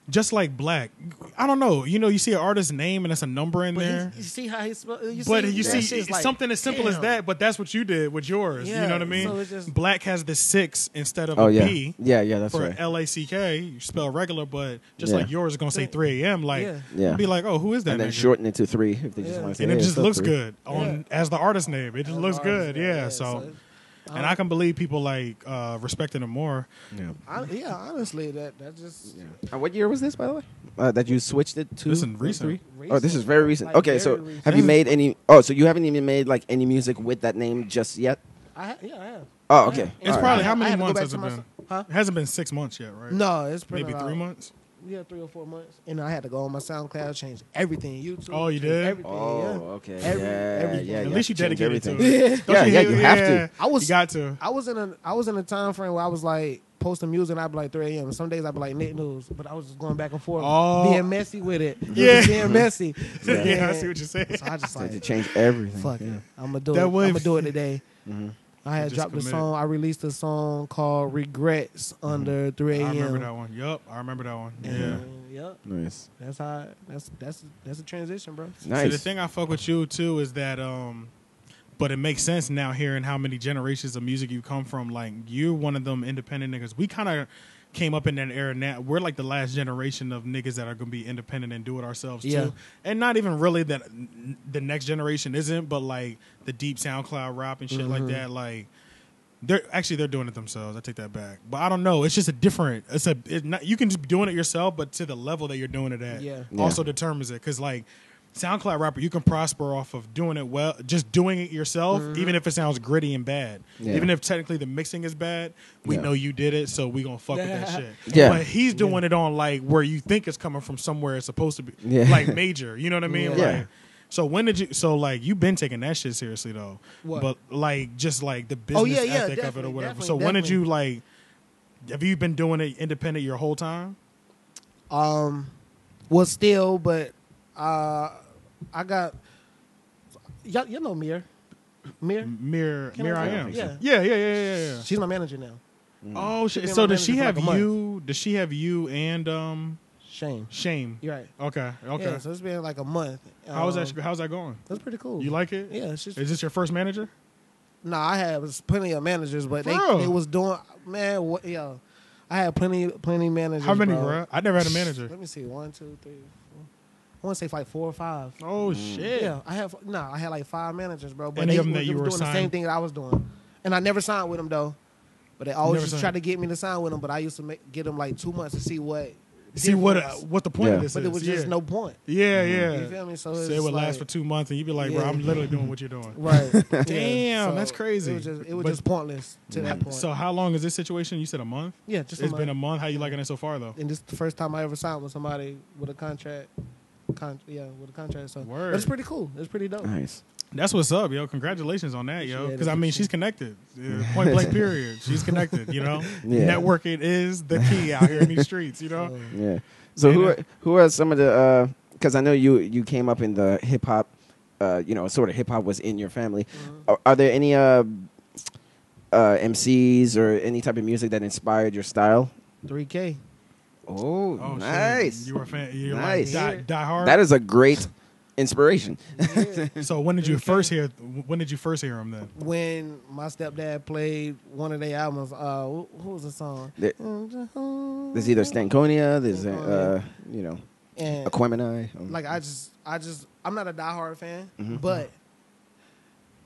Speaker 1: just like Black, I don't know. You know, you see an artist's name and it's a number in
Speaker 3: But
Speaker 1: there.
Speaker 3: you see how he spelled.
Speaker 1: But you
Speaker 3: that
Speaker 1: see
Speaker 3: shit's like,
Speaker 1: something as simple as
Speaker 3: damn.
Speaker 1: that, but that's what you did with yours. You
Speaker 3: Yeah,
Speaker 1: know what I mean?
Speaker 3: so it's just-
Speaker 1: Black has the 6 instead of
Speaker 2: Oh
Speaker 1: a
Speaker 2: yeah,
Speaker 1: B
Speaker 2: yeah, that's
Speaker 1: for
Speaker 2: right.
Speaker 1: LACK. You spell regular, but just
Speaker 2: Yeah.
Speaker 1: like yours is gonna say 3 a.m. Like,
Speaker 3: Yeah.
Speaker 2: Yeah.
Speaker 1: I'd be like, oh, who is that?
Speaker 2: And then
Speaker 1: nigga?
Speaker 2: shorten it to 3 if they just
Speaker 3: Yeah.
Speaker 2: want to say.
Speaker 1: And it
Speaker 2: hey,
Speaker 1: just
Speaker 2: it's still
Speaker 1: looks
Speaker 2: 3.
Speaker 1: good on as the artist name. It just looks good. Yeah. So, and I can believe people like respecting him more.
Speaker 2: Yeah.
Speaker 3: Honestly, that just
Speaker 2: And what year was this, by the way? That you switched it to?
Speaker 1: This is
Speaker 2: from
Speaker 1: recent.
Speaker 2: 3? Oh, this is very recent.
Speaker 3: Like,
Speaker 2: Okay,
Speaker 3: very
Speaker 2: so
Speaker 3: recent.
Speaker 2: have you made any? Oh, so you haven't even made like any music with that name just yet?
Speaker 3: I have.
Speaker 2: Oh, okay.
Speaker 1: It's
Speaker 2: All right.
Speaker 1: probably
Speaker 3: I
Speaker 1: how
Speaker 3: had
Speaker 1: many
Speaker 3: to go
Speaker 1: months
Speaker 3: back
Speaker 1: has
Speaker 3: to
Speaker 1: it
Speaker 3: my-
Speaker 1: been?
Speaker 3: Huh?
Speaker 1: It hasn't been 6 months yet, right?
Speaker 3: No, it's pretty
Speaker 1: Maybe 3 months.
Speaker 3: Yeah, 3 or 4 months, and I had to go on my SoundCloud, change everything. YouTube.
Speaker 1: Oh, you
Speaker 3: change
Speaker 1: did?
Speaker 3: Everything.
Speaker 2: Oh, okay.
Speaker 3: Every- everything.
Speaker 2: yeah.
Speaker 1: At
Speaker 2: you
Speaker 1: least you
Speaker 2: have to change
Speaker 1: dedicated to
Speaker 2: everything.
Speaker 1: it. Don't
Speaker 2: Yeah,
Speaker 1: you
Speaker 2: yeah,
Speaker 1: hate-
Speaker 2: you have to.
Speaker 3: I was.
Speaker 1: You got to.
Speaker 3: I was in a time frame where I was like posting music, and I'd be like 3 a.m. Some days I'd be like Nick News, but I was just going back and forth,
Speaker 1: Oh.
Speaker 3: being messy with it.
Speaker 1: Yeah.
Speaker 3: Just being messy.
Speaker 1: Yeah, I see what you're saying.
Speaker 3: So I just
Speaker 2: So to
Speaker 3: like
Speaker 2: change everything.
Speaker 3: fuck
Speaker 2: yeah.
Speaker 3: it. I'm gonna do
Speaker 1: That
Speaker 3: it.
Speaker 1: would-
Speaker 3: I'm gonna do it today. I had
Speaker 1: Just
Speaker 3: dropped a
Speaker 1: committed.
Speaker 3: song. I released a song called "Regrets" under 3 a.m.
Speaker 1: I remember that one. Yup, I remember that one. Yeah.
Speaker 3: And, yep.
Speaker 2: Nice.
Speaker 3: That's how. That's a transition, bro.
Speaker 2: Nice.
Speaker 1: See, the thing I fuck with you too is that, but it makes sense now hearing how many generations of music you come from. Like you're one of them independent niggas. We kind of came up in that era. Now we're like the last generation of niggas that are gonna be independent and do it ourselves
Speaker 3: Yeah.
Speaker 1: too. And not even really that the next generation isn't, but like the deep SoundCloud rap and shit like that. Like they're doing it themselves. I take that back. But I don't know. It's just a different. You can just be doing it yourself, but to the level that you're doing it at,
Speaker 3: Yeah.
Speaker 1: also determines it. Because like SoundCloud rapper, you can prosper off of doing it well, just doing it yourself, even if it sounds gritty and bad.
Speaker 2: Yeah.
Speaker 1: Even if technically the mixing is bad, we
Speaker 2: Yeah.
Speaker 1: know you did it, so we gonna fuck with that shit.
Speaker 2: Yeah.
Speaker 1: But he's doing it on like where you think it's coming from somewhere it's supposed to be,
Speaker 2: Yeah.
Speaker 1: like major. You know what I mean?
Speaker 3: Yeah.
Speaker 1: Like, so when did you? So like you've been taking that shit seriously though,
Speaker 3: What?
Speaker 1: but like just like the business
Speaker 3: Oh, yeah, yeah,
Speaker 1: ethic of it or
Speaker 3: definitely,
Speaker 1: whatever.
Speaker 3: definitely,
Speaker 1: So when did
Speaker 3: definitely.
Speaker 1: you like? Have you been doing it independent your whole time?
Speaker 3: Well, still, but I got you know Mir.
Speaker 1: Mirror,
Speaker 3: Can I
Speaker 1: Mirror, I
Speaker 3: tell?
Speaker 1: am.
Speaker 3: Yeah.
Speaker 1: Yeah.
Speaker 3: She's my manager now.
Speaker 1: Oh
Speaker 3: She
Speaker 1: shit!
Speaker 3: been
Speaker 1: So
Speaker 3: my
Speaker 1: does she
Speaker 3: manager for
Speaker 1: have
Speaker 3: like a month.
Speaker 1: you? Does she have you and
Speaker 3: Shame.
Speaker 1: Shame?
Speaker 3: You're right.
Speaker 1: Okay.
Speaker 3: Yeah, so it's been like a month.
Speaker 1: How's that going?
Speaker 3: That's pretty cool.
Speaker 1: You like it?
Speaker 3: Yeah, it's just
Speaker 1: Is this your first manager?
Speaker 3: no. I had was plenty of managers, but
Speaker 1: For real?
Speaker 3: they was doing man. What, yo, I had plenty managers.
Speaker 1: How many,
Speaker 3: bro.
Speaker 1: bro? I never had a manager.
Speaker 3: Let me see. 1, 2, 3, 4. I want to say like 4 or 5.
Speaker 1: Oh shit!
Speaker 3: Yeah, I had like 5 managers, bro. But
Speaker 1: Any
Speaker 3: they
Speaker 1: of them that
Speaker 3: was
Speaker 1: you were
Speaker 3: doing the same
Speaker 1: assigned?
Speaker 3: thing that I was doing, and I never signed with them though. But they always
Speaker 1: Never
Speaker 3: just
Speaker 1: signed.
Speaker 3: try to get me to sign with them. But I used to get them like 2 months to see what.
Speaker 1: See
Speaker 3: difference.
Speaker 1: what the point
Speaker 2: Yeah.
Speaker 1: of this
Speaker 3: But
Speaker 1: is?
Speaker 3: it was just no point.
Speaker 1: Yeah,
Speaker 3: You
Speaker 1: yeah.
Speaker 3: feel me? So
Speaker 1: So
Speaker 3: it's
Speaker 1: it would
Speaker 3: like,
Speaker 1: last for 2 months, and you'd be like, "Bro,
Speaker 3: Yeah.
Speaker 1: I'm literally doing what you're doing."
Speaker 3: right.
Speaker 1: Damn, that's crazy.
Speaker 3: It was
Speaker 1: But-
Speaker 3: just pointless to that point.
Speaker 1: So how long is this situation? You said a month.
Speaker 3: yeah, just
Speaker 1: It's been a month. How you liking it so far, though?
Speaker 3: and this is the first time I ever signed with somebody with a contract. With a contract. So
Speaker 1: Word.
Speaker 3: but it's pretty cool. It's pretty dope.
Speaker 2: Nice.
Speaker 1: That's what's up, yo. Congratulations on that, yo.
Speaker 3: Yeah,
Speaker 1: Because I
Speaker 3: that's
Speaker 1: mean,
Speaker 3: what
Speaker 1: she's connected. Point blank. Period. She's connected. You know,
Speaker 2: Yeah.
Speaker 1: networking is the key out here in these streets. You know.
Speaker 2: Yeah. So
Speaker 1: Yeah.
Speaker 2: who are some of the? Because I know you came up in the hip hop. Sort of hip hop was in your family. Are there any MCs or any type of music that inspired your style?
Speaker 3: 3K.
Speaker 2: Oh,
Speaker 1: Oh,
Speaker 2: nice.
Speaker 1: shit. You were a fan. You're
Speaker 2: Nice.
Speaker 1: like die hard.
Speaker 2: That is a great inspiration.
Speaker 1: So when did you first hear? When did you first hear him? Then
Speaker 3: When my stepdad played one of their albums, who was the song?
Speaker 2: There's either Stankonia, there's
Speaker 3: And
Speaker 2: Aquemini.
Speaker 3: like I'm not a diehard fan,
Speaker 2: Mhm.
Speaker 3: but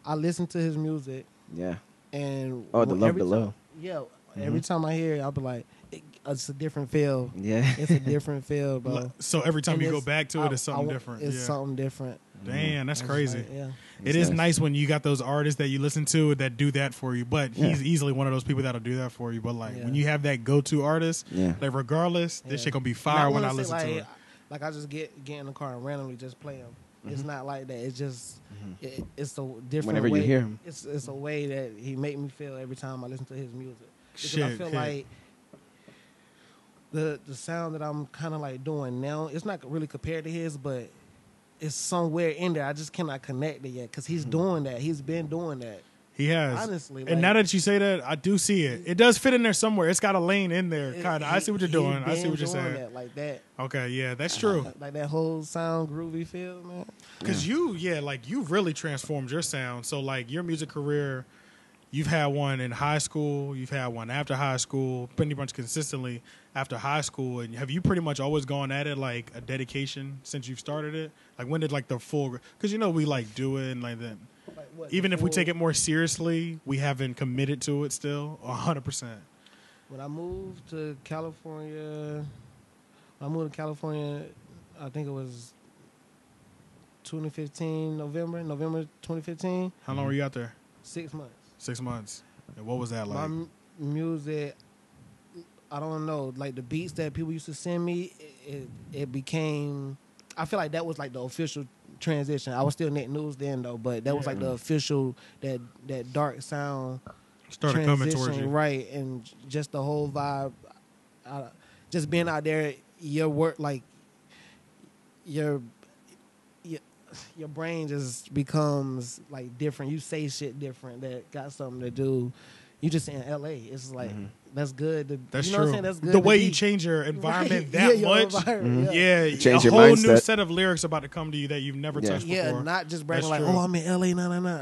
Speaker 3: I listen to his music
Speaker 2: Yeah.
Speaker 3: and
Speaker 2: Oh, the Love
Speaker 3: every
Speaker 2: Below.
Speaker 3: time- yeah, every time I hear it, I'll be like, it's a different feel.
Speaker 2: Yeah.
Speaker 3: It's a different feel, bro.
Speaker 1: so every time
Speaker 3: And
Speaker 1: you go
Speaker 3: it's-
Speaker 1: back to it, it's something different.
Speaker 3: It's
Speaker 1: Yeah.
Speaker 3: something different.
Speaker 1: Damn, that's
Speaker 3: It's
Speaker 1: crazy.
Speaker 3: like, yeah.
Speaker 1: It is nice when you got those artists that you listen to that do that for you. But he's
Speaker 2: Yeah.
Speaker 1: easily one of those people that'll do that for you. But like
Speaker 3: Yeah.
Speaker 1: when you have that go-to artist,
Speaker 2: Yeah.
Speaker 1: like regardless, this
Speaker 3: Yeah.
Speaker 1: shit gonna be
Speaker 3: And
Speaker 1: fire when
Speaker 3: wanna
Speaker 1: I
Speaker 3: say,
Speaker 1: listen to
Speaker 3: like,
Speaker 1: it.
Speaker 3: Like I just get in the car and randomly just play them. It's not like that. It's just it's a different.
Speaker 2: Whenever you
Speaker 3: way.
Speaker 2: hear him.
Speaker 3: it's a way that he make me feel every time I listen to his music. Because I
Speaker 1: Shit,
Speaker 3: feel
Speaker 1: hit.
Speaker 3: like the sound that I'm kind of like doing now, it's not really compared to his, but it's somewhere in there. I just cannot connect it yet because he's doing that. He's been doing that.
Speaker 1: He has.
Speaker 3: Honestly,
Speaker 1: and
Speaker 3: like-
Speaker 1: now that you say that, I do see it. It does fit in there somewhere. It's got a lane in there,
Speaker 3: It-
Speaker 1: kind of. I see what you're
Speaker 3: he
Speaker 1: doing. I see
Speaker 3: been
Speaker 1: what you're
Speaker 3: doing
Speaker 1: saying.
Speaker 3: that, like that.
Speaker 1: Okay, yeah, that's true.
Speaker 3: Like that whole sound groovy feel, man.
Speaker 1: Because you really transformed your sound. So like your music career, you've had one in high school, you've had one after high school, pretty much consistently after high school. And have you pretty much always gone at it like a dedication since you've started it? Like when did like the full? Because we like do it and like that.
Speaker 3: Like what,
Speaker 1: Even if we
Speaker 3: before-
Speaker 1: take it more seriously, we haven't committed to it still 100%.
Speaker 3: When I moved to California, I think it was 2015, November 2015,
Speaker 1: How long were you out there?
Speaker 3: 6 months.
Speaker 1: 6 months. And what was that
Speaker 3: My
Speaker 1: like?
Speaker 3: music, I don't know, like the beats that people used to send me, it became, I feel like that was like the official transition. I was still Net News then though, but that was like the official, that dark sound
Speaker 1: Started coming towards
Speaker 3: transition,
Speaker 1: you.
Speaker 3: right? And just the whole vibe, just being out there, your work, like your your brain just becomes like different. You say shit different that got something to do. You just in LA. It's like that's good.
Speaker 1: That's
Speaker 3: you know
Speaker 1: true.
Speaker 3: What I'm saying? That's good.
Speaker 1: The
Speaker 3: to
Speaker 1: way
Speaker 3: be-
Speaker 1: you change your environment
Speaker 3: Right.
Speaker 1: that
Speaker 3: your
Speaker 1: much.
Speaker 3: environment,
Speaker 1: Yeah,
Speaker 2: Change
Speaker 1: a
Speaker 2: your
Speaker 1: whole new
Speaker 2: mindset.
Speaker 1: set of lyrics about to come to you that you've never
Speaker 2: Yeah.
Speaker 1: touched
Speaker 3: Yeah,
Speaker 1: before.
Speaker 3: not just bragging
Speaker 1: That's
Speaker 3: like,
Speaker 1: true.
Speaker 3: oh, I'm in LA,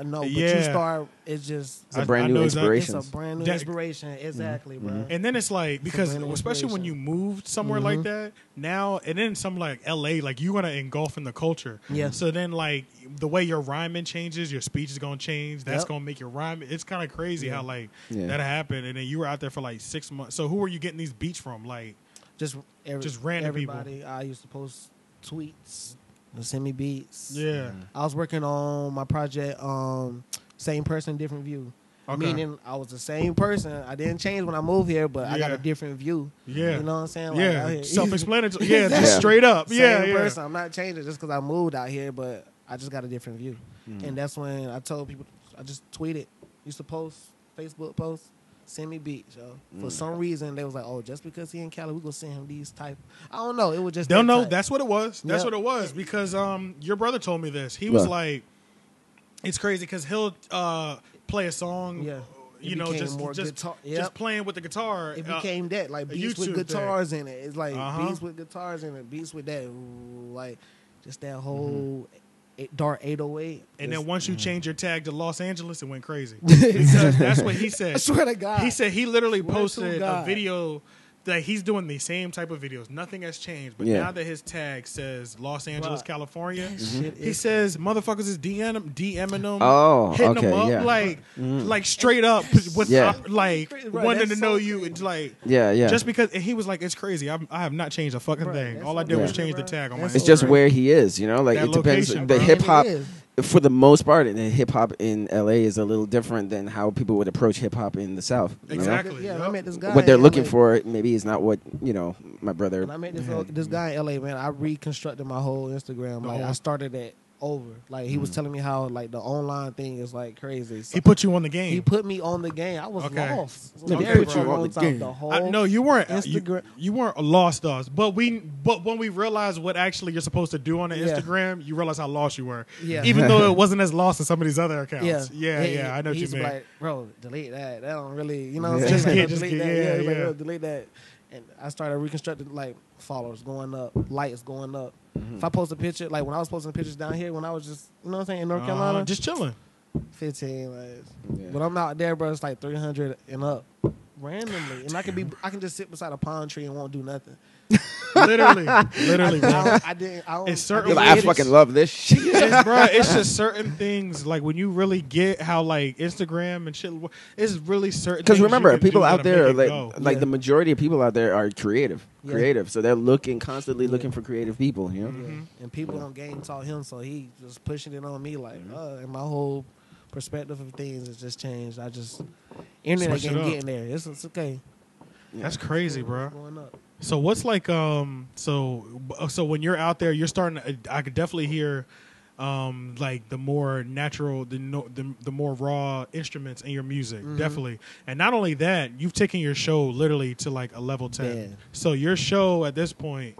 Speaker 3: no. But
Speaker 1: Yeah.
Speaker 3: you start, it's just,
Speaker 2: It's a brand
Speaker 1: I
Speaker 2: new
Speaker 1: know exactly.
Speaker 2: inspiration.
Speaker 3: it's a brand new
Speaker 1: That-
Speaker 3: inspiration. Exactly, bro.
Speaker 1: And then it's like because
Speaker 3: brand new
Speaker 1: especially when you
Speaker 3: inspiration.
Speaker 1: moved somewhere like that now, and then some like LA, like you're gonna engulf in the culture.
Speaker 3: Yeah.
Speaker 1: So then like the way your rhyming changes, your speech is gonna change. That's
Speaker 3: Yep.
Speaker 1: gonna make your rhyme. It's kind of crazy how like
Speaker 2: Yeah.
Speaker 1: that happened. And then you were out there for like 6 months. So who were you getting these beats from? Like
Speaker 3: Just
Speaker 1: random people.
Speaker 3: everybody. I used to post tweets, send me beats.
Speaker 1: yeah,
Speaker 3: I was working on my project, same person, different view.
Speaker 1: Okay.
Speaker 3: Meaning I was the same person. I didn't change when I moved here, but I got
Speaker 1: Yeah.
Speaker 3: a different view.
Speaker 1: yeah,
Speaker 3: You know what I'm saying? Out
Speaker 1: yeah.
Speaker 3: here-
Speaker 1: Self-explanatory. Yeah, just
Speaker 2: Yeah.
Speaker 1: straight up.
Speaker 3: Same
Speaker 1: Yeah, yeah.
Speaker 3: person. I'm not changing just because I moved out here, but I just got a different view. And that's when I told people, I just tweeted, used to post, Facebook posts, send me beats, yo. For some reason, they was like, oh, just because he in Cali, we gonna send him these type. I don't know. It was just
Speaker 1: They'll
Speaker 3: that
Speaker 1: know
Speaker 3: type.
Speaker 1: that's what it was. That's
Speaker 3: Yep.
Speaker 1: what it was because your brother told me this. He was
Speaker 2: What?
Speaker 1: like, it's crazy because he'll play a song.
Speaker 3: Yeah. It
Speaker 1: You know,
Speaker 3: became
Speaker 1: just
Speaker 3: more
Speaker 1: just
Speaker 3: guitar-
Speaker 1: just
Speaker 3: Yep.
Speaker 1: playing with the guitar.
Speaker 3: It became that, like beats
Speaker 1: YouTube
Speaker 3: with
Speaker 1: thing.
Speaker 3: guitars in it. It's like
Speaker 1: Uh-huh.
Speaker 3: beats with guitars in it, beats with that, ooh, like just that whole dark 808.
Speaker 1: and
Speaker 3: It's-
Speaker 1: then once you change your tag to Los Angeles, it went crazy. Because that's what he said.
Speaker 3: I swear to God.
Speaker 1: He said he literally
Speaker 3: Swear to
Speaker 1: posted a
Speaker 3: God.
Speaker 1: video that he's doing the same type of videos. Nothing has changed. But
Speaker 2: Yeah.
Speaker 1: now that his tag says Los Angeles,
Speaker 3: Bruh,
Speaker 1: California,
Speaker 3: shit
Speaker 1: he
Speaker 3: is-
Speaker 1: says motherfuckers is DMing him.
Speaker 2: Oh,
Speaker 1: hitting
Speaker 2: okay,
Speaker 1: him up
Speaker 2: yeah.
Speaker 1: like straight up with
Speaker 2: Yeah.
Speaker 1: like
Speaker 3: Bro,
Speaker 1: wanting
Speaker 3: that's
Speaker 1: to know
Speaker 3: so
Speaker 1: you.
Speaker 3: crazy.
Speaker 1: It's like
Speaker 2: Yeah, yeah.
Speaker 1: just because and he was like, it's crazy. I have not changed a fucking
Speaker 3: Bro,
Speaker 1: thing.
Speaker 3: that's
Speaker 1: All I
Speaker 3: so
Speaker 1: did was
Speaker 2: crazy,
Speaker 1: change the
Speaker 3: bro.
Speaker 1: tag on my.
Speaker 3: That's
Speaker 2: it's
Speaker 3: so
Speaker 2: just
Speaker 1: Instagram.
Speaker 2: where he is, you know. Like
Speaker 1: That
Speaker 2: it depends.
Speaker 1: location,
Speaker 2: The
Speaker 1: bro.
Speaker 2: hip hop,
Speaker 3: It is.
Speaker 2: for the most part, the hip hop in LA is a little different than how people would approach hip hop in the South. you know?
Speaker 1: Exactly.
Speaker 3: Yeah,
Speaker 1: Yep.
Speaker 3: I met this guy.
Speaker 2: What they're
Speaker 3: in
Speaker 2: looking
Speaker 3: LA.
Speaker 2: for maybe is not what my brother.
Speaker 3: And I met this guy in LA, man. I reconstructed my whole Instagram.
Speaker 1: The
Speaker 3: Like
Speaker 1: whole-
Speaker 3: I started it over. Like he was telling me how like the online thing is like crazy. So
Speaker 1: He put you on the game.
Speaker 3: he put me on the game. I was
Speaker 1: Okay.
Speaker 3: lost.
Speaker 2: Let me
Speaker 3: Very
Speaker 2: put you
Speaker 3: for a
Speaker 2: on
Speaker 3: long
Speaker 2: the
Speaker 3: time.
Speaker 2: game.
Speaker 3: The whole
Speaker 1: No, you weren't.
Speaker 3: Instagram.
Speaker 1: You weren't lost us. But when we realized what actually you're supposed to do on the
Speaker 3: Yeah.
Speaker 1: Instagram, you realize how lost you were.
Speaker 3: Yeah.
Speaker 1: Even though it wasn't as lost as some of these other
Speaker 3: Yeah,
Speaker 1: accounts. Yeah. I know what
Speaker 3: He's
Speaker 1: you mean.
Speaker 3: like, bro, delete that. That don't really, you know what
Speaker 2: Yeah.
Speaker 3: I'm saying?
Speaker 1: Just
Speaker 3: Like,
Speaker 1: get-
Speaker 3: delete
Speaker 1: just
Speaker 3: that.
Speaker 1: get- yeah,
Speaker 3: He's like,
Speaker 1: yeah.
Speaker 3: "Yo, delete that. And I started reconstructing like followers going up, likes going up. If I post a picture, like when I was posting pictures down here, when I was just, you know what I'm saying, in North Carolina,
Speaker 1: just chilling.
Speaker 3: 15 likes.
Speaker 2: Yeah.
Speaker 3: But I'm out there, bro. It's like 300 and up randomly, and I can just sit beside a palm tree and won't do nothing.
Speaker 1: Literally, bro.
Speaker 3: I don't.
Speaker 1: It's certain
Speaker 2: You're like,
Speaker 3: I
Speaker 2: I
Speaker 3: didn't-
Speaker 2: fucking love this shit.
Speaker 1: It's just certain things like when you really get how like Instagram and shit. It's really certain.
Speaker 2: Because
Speaker 1: things you
Speaker 2: remember,
Speaker 1: can
Speaker 2: people
Speaker 1: do
Speaker 2: out
Speaker 1: that'll
Speaker 2: there,
Speaker 1: make it
Speaker 2: like,
Speaker 1: go.
Speaker 2: like
Speaker 3: Yeah.
Speaker 2: the majority of people out there are creative,
Speaker 3: Yeah.
Speaker 2: So they're constantly looking for creative people. You know,
Speaker 1: Mm-hmm.
Speaker 3: And people on game taught him, so he just pushing it on me like, and my whole perspective of things has just changed. I just internet
Speaker 1: Switch it
Speaker 3: game
Speaker 1: up.
Speaker 3: getting there. It's okay.
Speaker 1: That's crazy, bro.
Speaker 3: Going up.
Speaker 1: So what's like so when you're out there, you're starting to, I could definitely hear like the more natural the more raw instruments in your music, definitely. And not only that, you've taken your show literally to like a level 10.
Speaker 3: Yeah.
Speaker 1: So your show at this point,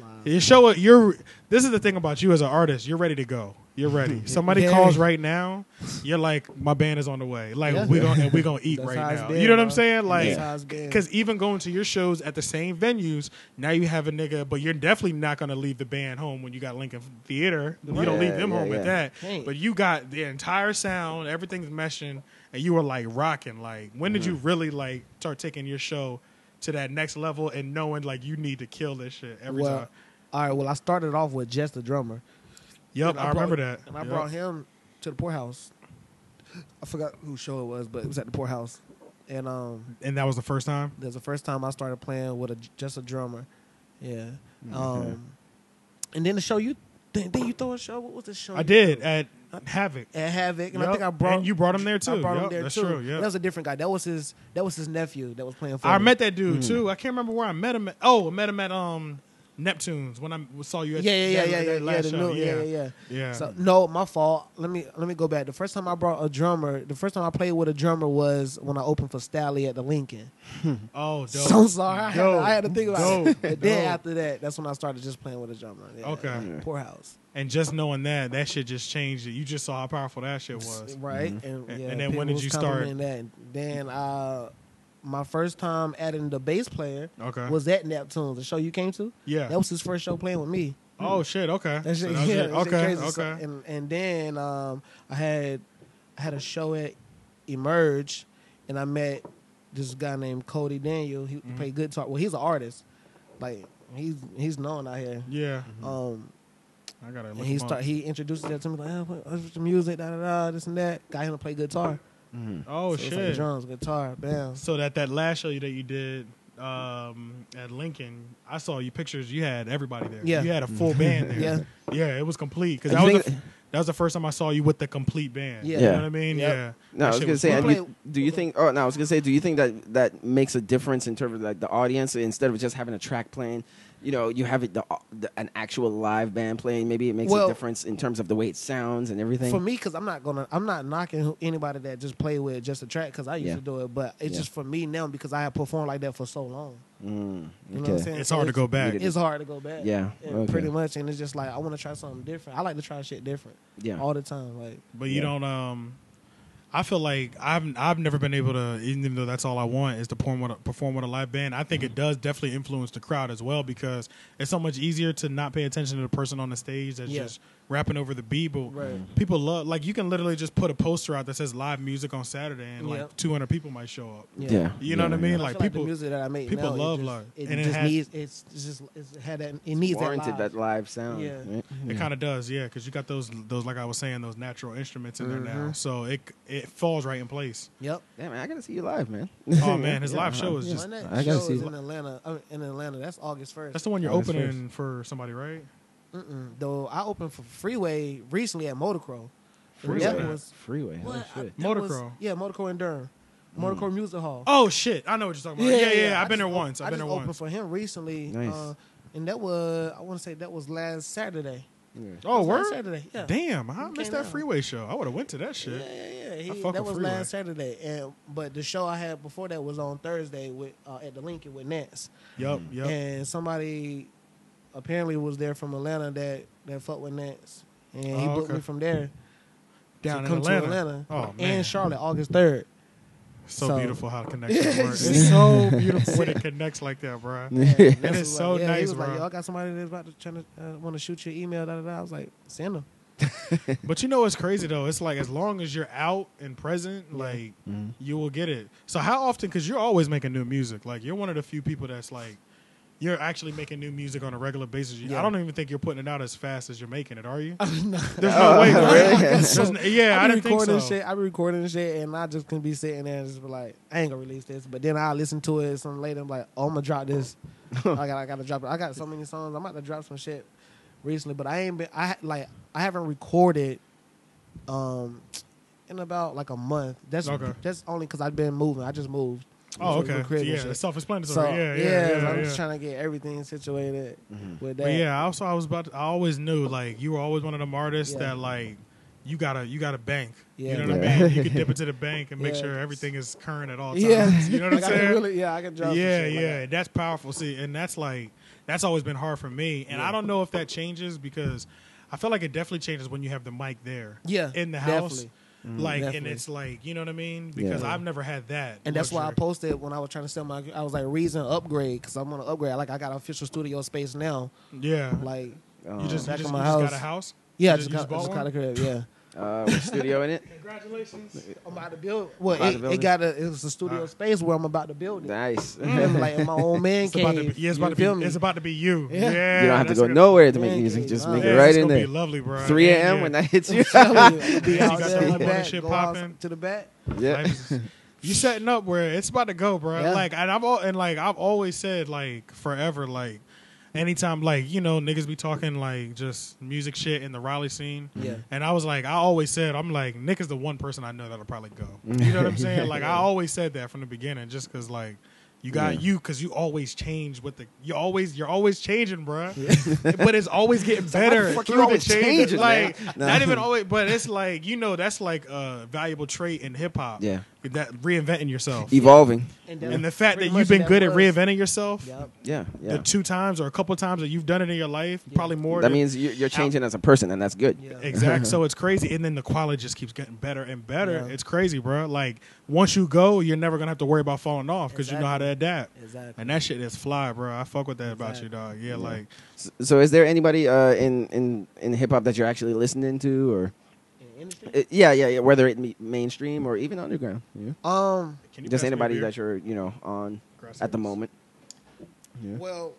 Speaker 3: Wow.
Speaker 1: this is the thing about you as an artist, you're ready to go. You're ready. Somebody
Speaker 3: Yeah.
Speaker 1: calls right now, you're like, my band is on the way. Like
Speaker 3: Yeah.
Speaker 1: we gonna eat
Speaker 3: That's
Speaker 1: right
Speaker 3: how it's
Speaker 1: now.
Speaker 3: been,
Speaker 1: You know what I'm
Speaker 3: bro.
Speaker 1: saying? Like
Speaker 3: That's how it's been.
Speaker 1: because even going to your shows at the same venues, now you have a nigga, but you're definitely not going to leave the band home when you got Lincoln Theater. You don't
Speaker 2: Yeah,
Speaker 1: leave them
Speaker 2: yeah,
Speaker 1: home with
Speaker 2: yeah.
Speaker 1: that.
Speaker 3: Can't.
Speaker 1: But you got the entire sound, everything's meshing, and you were like rocking. Like, when did you really like start taking your show to that next level and knowing like you need to kill this shit every
Speaker 3: Well,
Speaker 1: time?
Speaker 3: all right. Well, I started off with Jess the drummer.
Speaker 1: Yep,
Speaker 3: And
Speaker 1: I remember that.
Speaker 3: And I
Speaker 1: Yep.
Speaker 3: brought him to the poorhouse. I forgot whose show it was, but it was at the poorhouse. And
Speaker 1: And that was the first time?
Speaker 3: that's the first time I started playing with just a drummer. Yeah. And then the show didn't you throw a show? What was the show?
Speaker 1: I
Speaker 3: you
Speaker 1: did
Speaker 3: threw?
Speaker 1: at Havoc.
Speaker 3: At Havoc, and
Speaker 1: Yep.
Speaker 3: I think I brought
Speaker 1: And you brought him there too.
Speaker 3: I brought
Speaker 1: Yep,
Speaker 3: him there
Speaker 1: that's
Speaker 3: too.
Speaker 1: true. Yeah.
Speaker 3: That was a different guy. That was his nephew that was playing for
Speaker 1: I
Speaker 3: me.
Speaker 1: met that dude too. I can't remember where I met him at. Oh, I met him at Neptunes when I saw you at
Speaker 3: Yeah.
Speaker 1: that last
Speaker 3: The
Speaker 1: show.
Speaker 3: new, yeah.
Speaker 1: Yeah.
Speaker 3: So no, my fault. Let me go back. The first time I brought a drummer, the first time I played with a drummer was when I opened for Stally at the Lincoln.
Speaker 1: Oh, dope.
Speaker 3: So sorry, I had to think about
Speaker 1: Dope.
Speaker 3: it. And then
Speaker 1: Dope.
Speaker 3: after that, that's when I started just playing with a drummer. Yeah,
Speaker 1: Okay.
Speaker 3: Poorhouse.
Speaker 1: And just knowing that shit just changed it. You just saw how powerful that shit was.
Speaker 3: Right.
Speaker 1: And
Speaker 3: And, yeah,
Speaker 1: then when
Speaker 3: people
Speaker 1: did
Speaker 3: was
Speaker 1: you start?
Speaker 3: complimenting that. Then my first time adding the bass player
Speaker 1: Okay.
Speaker 3: was at Neptunes, the show you came to.
Speaker 1: Yeah.
Speaker 3: That was his first show playing with me.
Speaker 1: Oh shit. Okay.
Speaker 3: That
Speaker 1: So
Speaker 3: shit,
Speaker 1: that was
Speaker 3: yeah,
Speaker 1: it.
Speaker 3: that shit
Speaker 1: Okay.
Speaker 3: crazy. So-
Speaker 1: Okay.
Speaker 3: and then I had a show at Emerge, and I met this guy named Cody Daniel. He
Speaker 1: Mm-hmm.
Speaker 3: played guitar. Well, he's an artist. Like he's known out here.
Speaker 1: Yeah.
Speaker 3: Mm-hmm.
Speaker 1: I gotta
Speaker 3: And
Speaker 1: look him up.
Speaker 3: he introduced it to me like, what's the music, this and that. Got him to play guitar.
Speaker 1: Oh
Speaker 3: So it's like
Speaker 1: shit.
Speaker 3: drums, guitar, bam.
Speaker 1: So that last show that you did at Lincoln, I saw you pictures. You had everybody there.
Speaker 3: Yeah.
Speaker 1: You had a full band there.
Speaker 3: Yeah.
Speaker 1: Yeah, it was complete because
Speaker 2: You
Speaker 1: that was
Speaker 2: think-
Speaker 1: that was the first time I saw you with the complete band.
Speaker 3: Yeah.
Speaker 1: You know
Speaker 2: Yeah.
Speaker 1: what I mean?
Speaker 3: Yep.
Speaker 1: Yeah.
Speaker 2: No,
Speaker 1: That
Speaker 2: I was
Speaker 1: shit
Speaker 2: gonna
Speaker 1: was
Speaker 2: say,
Speaker 1: fun.
Speaker 2: and
Speaker 3: Play-
Speaker 2: do you think? Oh, no, I was gonna say, do you think that makes a difference in terms of like the audience instead of just having a track playing? You know, you have it an actual live band playing. Maybe it makes
Speaker 3: Well-
Speaker 2: a difference in terms of the way it sounds and everything.
Speaker 3: For me, because I'm not knocking anybody that just play with just a track, because I used
Speaker 2: Yeah.
Speaker 3: to do it, but it's
Speaker 2: Yeah.
Speaker 3: just for me now because I have performed like that for so long. You know what I'm
Speaker 2: okay.
Speaker 3: saying?
Speaker 1: It's
Speaker 3: So
Speaker 1: hard to go back.
Speaker 3: It's hard to go back.
Speaker 2: Yeah, okay.
Speaker 3: Pretty much. And it's just like I want to try something different. I like to try shit different.
Speaker 2: Yeah.
Speaker 3: All the time. Like
Speaker 1: But you
Speaker 2: Yeah.
Speaker 1: don't. I feel like I've never been able to, even though that's all I want is to perform with a live band. I think it does definitely influence the crowd as well because it's so much easier to not pay attention to the person on the stage that's
Speaker 3: Yeah.
Speaker 1: just rapping over the beat. But
Speaker 3: Right.
Speaker 1: people love, like, you can literally just put a poster out that says live music on Saturday and
Speaker 3: Yeah.
Speaker 1: like 200 people might show up.
Speaker 2: Yeah.
Speaker 1: You know what I mean?
Speaker 3: I
Speaker 1: Like
Speaker 3: feel
Speaker 1: people,
Speaker 3: the music that I make
Speaker 1: people
Speaker 3: now,
Speaker 1: love
Speaker 3: it just,
Speaker 1: live.
Speaker 3: It
Speaker 1: And it
Speaker 3: just
Speaker 1: has-
Speaker 3: needs it's had that it needs
Speaker 2: Warranted
Speaker 3: that
Speaker 2: that live sound.
Speaker 3: Yeah.
Speaker 2: right?
Speaker 1: it kind of does, yeah, because you got those like I was saying, those natural instruments in there now,
Speaker 3: Mhm.
Speaker 1: so it falls right in place.
Speaker 3: Yep.
Speaker 2: Yeah, man, I gotta see you live, man.
Speaker 1: Oh man, his live show is
Speaker 3: Yeah,
Speaker 1: just.
Speaker 3: my next
Speaker 2: I gotta
Speaker 3: show
Speaker 2: see
Speaker 3: is
Speaker 2: it.
Speaker 3: in Atlanta. In Atlanta, that's August 1st.
Speaker 1: That's the one you're
Speaker 2: Oh, that's
Speaker 1: opening for somebody, right?
Speaker 3: Though I opened for Freeway recently at Motocrow.
Speaker 1: Where's
Speaker 3: That
Speaker 1: that?
Speaker 3: was
Speaker 2: Freeway. Oh,
Speaker 3: what?
Speaker 2: shit.
Speaker 3: That was-
Speaker 1: Motocrow.
Speaker 3: Yeah, Motocrow in Durham. Motocrow Music Hall.
Speaker 1: Oh shit, I know what you're talking about. Yeah. I've been there
Speaker 3: just
Speaker 1: once.
Speaker 3: I
Speaker 1: I've been
Speaker 3: just
Speaker 1: there
Speaker 3: opened
Speaker 1: once.
Speaker 3: for him recently.
Speaker 2: Nice.
Speaker 3: And that was, I want to say that was last Saturday.
Speaker 2: Yeah.
Speaker 1: Oh,
Speaker 3: Last
Speaker 1: word?
Speaker 3: Saturday. Yeah.
Speaker 1: Damn, I
Speaker 3: He
Speaker 1: missed
Speaker 3: came
Speaker 1: that
Speaker 3: out.
Speaker 1: freeway show. I would have went to that shit.
Speaker 3: Yeah.
Speaker 1: I fuck
Speaker 3: That
Speaker 1: with
Speaker 3: was
Speaker 1: Freeway.
Speaker 3: last Saturday, but the show I had before that was on Thursday with at the Lincoln with Nance.
Speaker 1: Yup.
Speaker 3: And somebody apparently was there from Atlanta that fucked with Nance, and he
Speaker 1: Oh,
Speaker 3: booked
Speaker 1: okay.
Speaker 3: me from there
Speaker 1: Down
Speaker 3: to
Speaker 1: in
Speaker 3: come
Speaker 1: Atlanta.
Speaker 3: to Atlanta
Speaker 1: Oh man,
Speaker 3: and Charlotte August 3rd.
Speaker 1: so beautiful how the connection
Speaker 3: Yeah.
Speaker 1: works. It's so beautiful when it connects like that, bro.
Speaker 3: And
Speaker 1: it's so
Speaker 3: He
Speaker 1: nice,
Speaker 3: was like,
Speaker 1: bro.
Speaker 3: "Yo, I got somebody that's about to try to want to shoot your email." Da, da, da. I was like, "Send them."
Speaker 1: But you know what's crazy though? It's like as long as you're out and present, like you will get it. So how often? Because you're always making new music. Like you're one of the few people that's like you're actually making new music on a regular basis.
Speaker 3: Yeah.
Speaker 1: I don't even think you're putting it out as fast as you're making it. Are you?
Speaker 3: No.
Speaker 1: There's no way. bro.
Speaker 2: really?
Speaker 1: Yeah, I
Speaker 3: be
Speaker 1: didn't think
Speaker 3: recording
Speaker 1: so.
Speaker 3: shit. I be recording shit, and I just can be sitting there and just be like, I ain't gonna release this. But then I listen to it some later. I'm like, oh, I'm gonna drop this. I gotta drop it. I got so many songs. I'm about to drop some shit recently, but I ain't been. I haven't recorded in about like a month. That's only because I've been moving. I just moved.
Speaker 1: Oh,
Speaker 3: With
Speaker 1: okay.
Speaker 3: crib and
Speaker 1: Yeah,
Speaker 3: shit.
Speaker 1: it's self-explanatory.
Speaker 3: So
Speaker 1: yeah.
Speaker 3: I'm just trying to get everything situated with that.
Speaker 1: But yeah, also I always knew like you were always one of them artists
Speaker 3: Yeah.
Speaker 1: that like you gotta bank.
Speaker 3: Yeah.
Speaker 1: You know what
Speaker 2: Yeah.
Speaker 1: I mean? You can dip into the bank and make
Speaker 3: Yeah.
Speaker 1: sure everything is current at all times.
Speaker 3: Yeah,
Speaker 1: You know what I'm
Speaker 3: Like, I can
Speaker 1: saying?
Speaker 3: really, I can drop. some
Speaker 1: Yeah,
Speaker 3: shit like
Speaker 1: yeah. That's powerful. See, and that's always been hard for me. And I don't know if that changes because I feel like it definitely changes when you have the mic there.
Speaker 3: Yeah,
Speaker 1: In the house.
Speaker 3: definitely.
Speaker 1: Like and
Speaker 3: Definitely.
Speaker 1: it's like, you know what I mean? Because
Speaker 2: Yeah.
Speaker 1: I've never had that.
Speaker 3: And that's why I
Speaker 1: luxury.
Speaker 3: posted when I was trying to sell I was like, reason upgrade, because I'm gonna upgrade. Like I got an official studio space now.
Speaker 1: Yeah.
Speaker 3: Like
Speaker 1: You just
Speaker 3: back in
Speaker 1: you
Speaker 3: my
Speaker 1: just got
Speaker 3: house.
Speaker 1: a house?
Speaker 3: yeah, I
Speaker 1: You
Speaker 3: just
Speaker 1: just
Speaker 3: got
Speaker 1: bought one?
Speaker 3: a crib. Yeah,
Speaker 2: with studio in it.
Speaker 1: Congratulations.
Speaker 3: I'm about to build. Well,
Speaker 2: About to build
Speaker 3: it was a studio space where I'm about to build it.
Speaker 2: Nice.
Speaker 3: You feel me? Like in my own man
Speaker 1: It's about, to
Speaker 3: cave.
Speaker 1: be, yeah, it's,
Speaker 3: You
Speaker 1: about to
Speaker 3: feel
Speaker 1: be,
Speaker 3: me?
Speaker 1: it's about to be you.
Speaker 3: Yeah.
Speaker 1: Yeah.
Speaker 2: You don't have to
Speaker 1: that's
Speaker 2: go
Speaker 1: gonna-
Speaker 2: nowhere to make
Speaker 3: Man
Speaker 2: music.
Speaker 3: cave,
Speaker 2: Just
Speaker 3: nah.
Speaker 2: make
Speaker 1: Yeah,
Speaker 2: it right
Speaker 1: it's
Speaker 2: in
Speaker 1: gonna
Speaker 2: there.
Speaker 1: be lovely, bro.
Speaker 2: 3 a.m.
Speaker 1: Yeah.
Speaker 2: when that hits you.
Speaker 3: I'm gonna be
Speaker 1: You
Speaker 3: out
Speaker 1: got
Speaker 3: there
Speaker 1: the
Speaker 3: in the
Speaker 1: homeowner
Speaker 3: back,
Speaker 1: shit
Speaker 3: go out
Speaker 1: popping.
Speaker 3: to the back.
Speaker 2: Yeah.
Speaker 1: Life is- you setting up where it's about to go, bro.
Speaker 3: Yeah.
Speaker 1: Like, and I've always said, like, forever, like, anytime, like, you know, niggas be talking like just music shit in the Raleigh scene.
Speaker 3: Yeah.
Speaker 1: And I was like, I always said, I'm like, Nick is the one person I know that'll probably go. You know what I'm saying? Like, I always said that from the beginning, just because, like, You got
Speaker 2: Yeah.
Speaker 1: because you always change with the you're always changing, bro. But it's always getting better.
Speaker 2: fuck you
Speaker 1: through the
Speaker 2: always changing,
Speaker 1: like
Speaker 2: man?
Speaker 1: not even always, but it's like that's like a valuable trait in hip hop.
Speaker 2: Yeah.
Speaker 1: that reinventing yourself.
Speaker 2: Evolving.
Speaker 1: And the fact that
Speaker 3: pretty
Speaker 1: you've
Speaker 3: much
Speaker 1: been
Speaker 3: that
Speaker 1: good at
Speaker 3: was.
Speaker 1: reinventing yourself,
Speaker 3: Yep.
Speaker 2: Yeah.
Speaker 1: the 2 times or a couple times that you've done it in your life, probably more.
Speaker 2: That
Speaker 1: than-
Speaker 2: means you're changing as a person, and that's good.
Speaker 3: Yeah.
Speaker 1: Exactly. So it's crazy, and then the quality just keeps getting better and better.
Speaker 3: Yeah.
Speaker 1: It's crazy, bro. Like once you go, you're never gonna have to worry about falling off because you know how to adapt.
Speaker 3: Exactly.
Speaker 1: And that shit is fly, bro. I fuck with that about you, dog. Yeah, like
Speaker 2: So, is there anybody in hip hop that you're actually listening to, or
Speaker 3: In the industry?
Speaker 2: yeah, whether it be mainstream or even underground? Yeah.
Speaker 1: can you
Speaker 2: Just
Speaker 1: pass me a
Speaker 2: anybody
Speaker 1: beer?
Speaker 2: that you're on at the moment. Yeah.
Speaker 3: Well,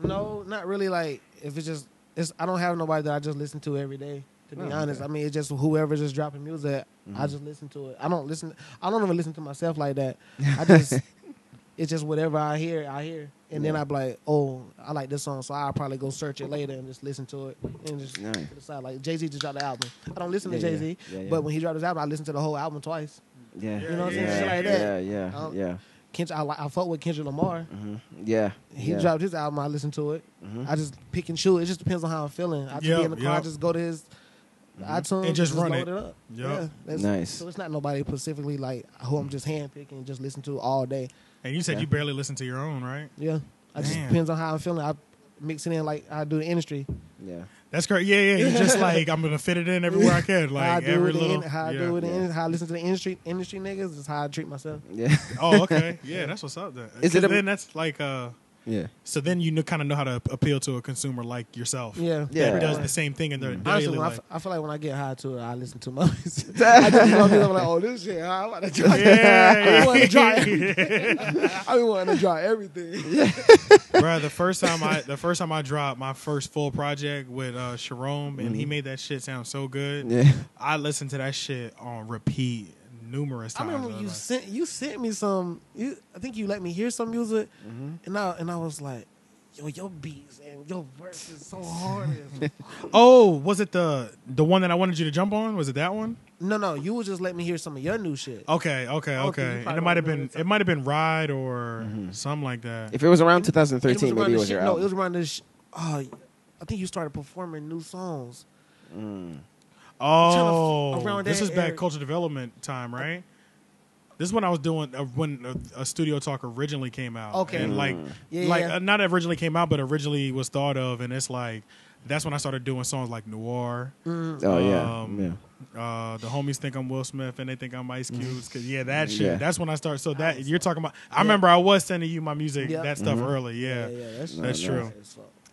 Speaker 3: no, not really. Like, if it's I don't have nobody that I just listen to every day. To be
Speaker 2: Oh,
Speaker 3: honest,
Speaker 2: okay.
Speaker 3: I mean, it's just whoever just dropping music. I just listen to it. I don't even listen to myself like that. I just, it's just whatever I hear, and then I be like, oh, I like this song, so I'll probably go search it later and just listen to it and just
Speaker 2: Nice.
Speaker 3: put it aside. Like Jay-Z just dropped the album. I don't listen to
Speaker 2: Yeah,
Speaker 3: Jay-Z,
Speaker 2: yeah, yeah.
Speaker 3: but when he dropped his album, I listened to the whole album twice.
Speaker 2: Yeah.
Speaker 1: You know what I'm
Speaker 2: yeah,
Speaker 1: saying? Shit
Speaker 3: like that.
Speaker 2: Yeah. Yeah.
Speaker 3: I fuck with Kendrick Lamar.
Speaker 2: Yeah.
Speaker 3: He
Speaker 2: yeah.
Speaker 3: dropped his album. I listen to it. I just pick and choose. It just depends on how I'm feeling. I just be in the car,
Speaker 1: Yep.
Speaker 3: just go to his iTunes
Speaker 1: And just run
Speaker 3: load
Speaker 1: it.
Speaker 3: up.
Speaker 1: Yep.
Speaker 3: Yeah, that's-
Speaker 2: Nice.
Speaker 3: So it's not nobody specifically like who I'm just handpicking and just listen to all day.
Speaker 1: And you said
Speaker 2: Yeah.
Speaker 1: you barely listen to your own, right?
Speaker 3: Yeah, I just
Speaker 1: Damn.
Speaker 3: depends on how I'm feeling. I mix it in like I do the industry.
Speaker 2: Yeah.
Speaker 1: That's great. Yeah. You're just like I'm gonna fit it in everywhere I can.
Speaker 3: how I
Speaker 1: Like
Speaker 3: do
Speaker 1: every
Speaker 3: it
Speaker 1: little.
Speaker 3: how I
Speaker 1: yeah.
Speaker 3: do it
Speaker 2: Yeah.
Speaker 3: in how I listen to the industry niggas is how I treat myself.
Speaker 2: Yeah.
Speaker 1: Oh, okay. Yeah, that's what's up. Then.
Speaker 2: Is it
Speaker 1: 'Cause
Speaker 2: a-
Speaker 1: then that's like
Speaker 2: Yeah.
Speaker 1: So then you kind of know how to appeal to a consumer like yourself.
Speaker 3: Yeah,
Speaker 2: Yeah.
Speaker 1: That does the same thing in their
Speaker 3: Honestly,
Speaker 1: daily
Speaker 3: when
Speaker 1: life.
Speaker 3: I feel like when I get high to it, I listen to my music. I just love it. I'm like, oh, this shit, I'm about to try.
Speaker 1: Yeah,
Speaker 3: I want to try everything. I be wanting to try everything.
Speaker 1: Bro, the first time I dropped my first full project with Sharon, and he made that shit sound so good.
Speaker 2: Yeah.
Speaker 1: I listened to that shit on repeat numerous
Speaker 3: I
Speaker 1: times.
Speaker 3: remember
Speaker 1: I
Speaker 3: you
Speaker 1: was like,
Speaker 3: sent me some. I think you let me hear some music, and I was like, yo, your beats and your verse is so hard.
Speaker 1: oh, was it the one that I wanted you to jump on? Was it that one?
Speaker 3: No, you would just let me hear some of your new shit.
Speaker 1: Okay.
Speaker 3: you
Speaker 1: And
Speaker 3: probably
Speaker 1: it might have
Speaker 3: don't
Speaker 1: been Ride or something like that.
Speaker 2: If it was around
Speaker 3: It
Speaker 2: 2013,
Speaker 3: around
Speaker 2: maybe it
Speaker 3: this
Speaker 2: was
Speaker 3: shit-
Speaker 2: your
Speaker 3: No,
Speaker 2: album.
Speaker 3: it was around this. I think you started performing new songs.
Speaker 1: Oh,
Speaker 3: around
Speaker 1: this
Speaker 3: that
Speaker 1: is back
Speaker 3: area.
Speaker 1: culture development time, right? This is when I was doing when a Studio Talk originally came out.
Speaker 3: Okay.
Speaker 1: and like
Speaker 3: Yeah.
Speaker 1: not originally came out, but originally was thought of, and it's like that's when I started doing songs like Noir.
Speaker 2: Oh yeah.
Speaker 1: Um,
Speaker 2: Yeah.
Speaker 1: The homies think I'm Will Smith and they think I'm Ice Cube. Cause that shit.
Speaker 2: Yeah.
Speaker 1: That's when I started. So that you're talking about. I remember I was sending you my music,
Speaker 3: Yeah.
Speaker 1: that stuff early. Yeah. That's true.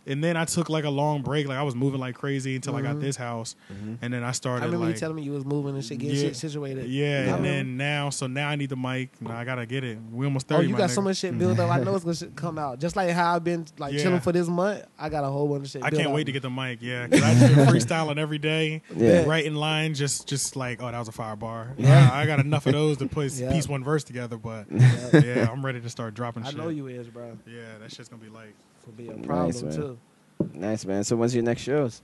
Speaker 1: And then I took like a long break. Like I was moving like crazy until I got this house, and then I started.
Speaker 3: I remember
Speaker 1: like,
Speaker 3: you telling me you was moving and shit, getting shit situated.
Speaker 1: Yeah,
Speaker 3: I
Speaker 1: and
Speaker 3: remember.
Speaker 1: then now I need the mic. Now I gotta get it. We almost
Speaker 3: Oh,
Speaker 1: 30.
Speaker 3: you
Speaker 1: my
Speaker 3: got so
Speaker 1: nigga.
Speaker 3: much shit built up. I know it's gonna come out. Just like how I've been like
Speaker 1: Yeah.
Speaker 3: chilling for this month. I got a whole bunch of shit.
Speaker 1: I
Speaker 3: built
Speaker 1: can't
Speaker 3: up.
Speaker 1: wait to get the mic. Yeah, because I just been freestyling every day,
Speaker 2: Yeah.
Speaker 1: writing lines, just like that was a fire bar. Yeah, I got enough of those to put
Speaker 3: Yeah.
Speaker 1: piece one verse together. But yeah, I'm ready to start dropping
Speaker 3: I
Speaker 1: shit.
Speaker 3: know you is, bro.
Speaker 1: Yeah, that shit's gonna be like.
Speaker 3: Could be a problem
Speaker 2: Nice, man.
Speaker 3: too.
Speaker 2: Nice, man. So when's your next shows?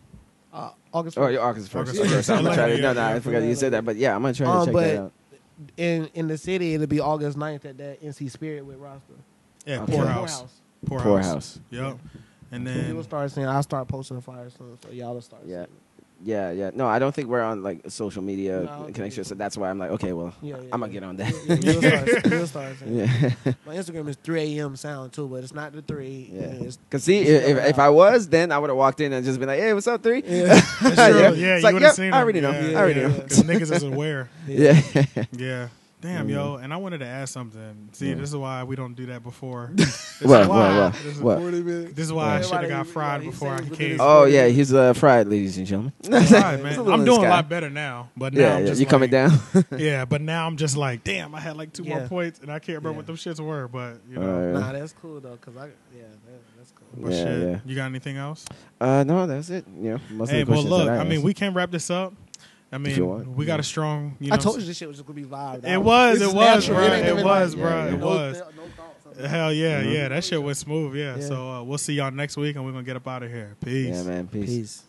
Speaker 3: August.
Speaker 2: Oh,
Speaker 3: 1st.
Speaker 2: your August 1st.
Speaker 1: August
Speaker 2: Okay,
Speaker 1: 1st.
Speaker 2: so I'm gonna try to.
Speaker 1: Yeah,
Speaker 2: No, I
Speaker 1: yeah.
Speaker 2: forgot you said that, but yeah, I'm gonna try to check
Speaker 3: but
Speaker 2: that out.
Speaker 3: in the city, it'll be August 9th at that NC Spirit with Rasta.
Speaker 1: Yeah,
Speaker 2: Okay.
Speaker 1: Poorhouse.
Speaker 2: Poorhouse.
Speaker 1: Yep. And
Speaker 3: You'll
Speaker 1: then
Speaker 3: start seeing. I'll start posting the flyers soon, so y'all will start.
Speaker 2: Yeah.
Speaker 3: seeing it.
Speaker 2: Yeah. No, I don't think we're on like social media
Speaker 3: No, I don't think
Speaker 2: connection,
Speaker 3: so.
Speaker 2: so that's why I'm like, okay, well,
Speaker 3: Yeah,
Speaker 2: I'm gonna get on that.
Speaker 3: You'll start seeing it.
Speaker 2: Yeah.
Speaker 3: My Instagram is 3 a.m. sound too, but it's not the 3.
Speaker 2: Yeah.
Speaker 3: It's,
Speaker 2: Cause see, if I was, then I would have walked in and just been like, "Hey, what's up, 3?"
Speaker 3: yeah.
Speaker 1: that's true.
Speaker 2: Yeah.
Speaker 1: Yeah,
Speaker 2: It's
Speaker 1: you
Speaker 2: like,
Speaker 1: would
Speaker 2: yep,
Speaker 1: have seen.
Speaker 2: I already
Speaker 1: them.
Speaker 2: know.
Speaker 1: Yeah,
Speaker 2: I already
Speaker 1: yeah,
Speaker 2: know.
Speaker 1: Because niggas is aware.
Speaker 2: Yeah.
Speaker 1: Yeah. Damn, yo, and I wanted to ask something. See, this is why we don't do that before.
Speaker 2: What?
Speaker 1: This is,
Speaker 2: What?
Speaker 3: 40 minutes.
Speaker 1: This is why I
Speaker 3: Yeah.
Speaker 1: should have got
Speaker 3: Everybody-
Speaker 1: fried
Speaker 3: he
Speaker 1: before I
Speaker 3: said he
Speaker 1: came.
Speaker 3: was
Speaker 2: Oh yeah, he's fried, ladies and gentlemen.
Speaker 1: Right, man.
Speaker 2: It's a
Speaker 1: I'm
Speaker 2: little
Speaker 1: doing a
Speaker 2: sky.
Speaker 1: lot better now, but now
Speaker 2: Yeah,
Speaker 1: I'm
Speaker 2: yeah.
Speaker 1: just
Speaker 2: You coming
Speaker 1: like,
Speaker 2: down?
Speaker 1: Yeah, but now I'm just like, damn, I had like 2 more
Speaker 3: Yeah.
Speaker 1: points, and I can't remember
Speaker 3: Yeah.
Speaker 1: what them shits were. But you know,
Speaker 3: Nah, that's cool though, cause that's cool.
Speaker 1: but
Speaker 2: Yeah,
Speaker 1: shit.
Speaker 2: yeah.
Speaker 1: You got anything else?
Speaker 2: No, that's it. You know, most
Speaker 1: Hey,
Speaker 2: of the
Speaker 1: well,
Speaker 2: questions
Speaker 1: look,
Speaker 2: that
Speaker 1: I mean,
Speaker 2: asked.
Speaker 1: we can wrap this up. I
Speaker 2: you
Speaker 1: mean,
Speaker 2: want.
Speaker 1: we got a strong. You know,
Speaker 3: I told you this shit was just gonna be vibe.
Speaker 1: It was,
Speaker 3: This
Speaker 1: it
Speaker 3: is
Speaker 1: was,
Speaker 3: natural.
Speaker 1: bro.
Speaker 3: ain't
Speaker 1: It
Speaker 3: even
Speaker 1: was,
Speaker 3: like-
Speaker 1: bro.
Speaker 2: Yeah,
Speaker 1: It
Speaker 3: no
Speaker 1: was.
Speaker 3: thoughts on it.
Speaker 1: Hell yeah, yeah. That shit went smooth. Yeah.
Speaker 3: Yeah.
Speaker 1: So we'll see y'all next week, and we're gonna get up out of here. Peace.
Speaker 2: Yeah, man. Peace.
Speaker 3: Peace.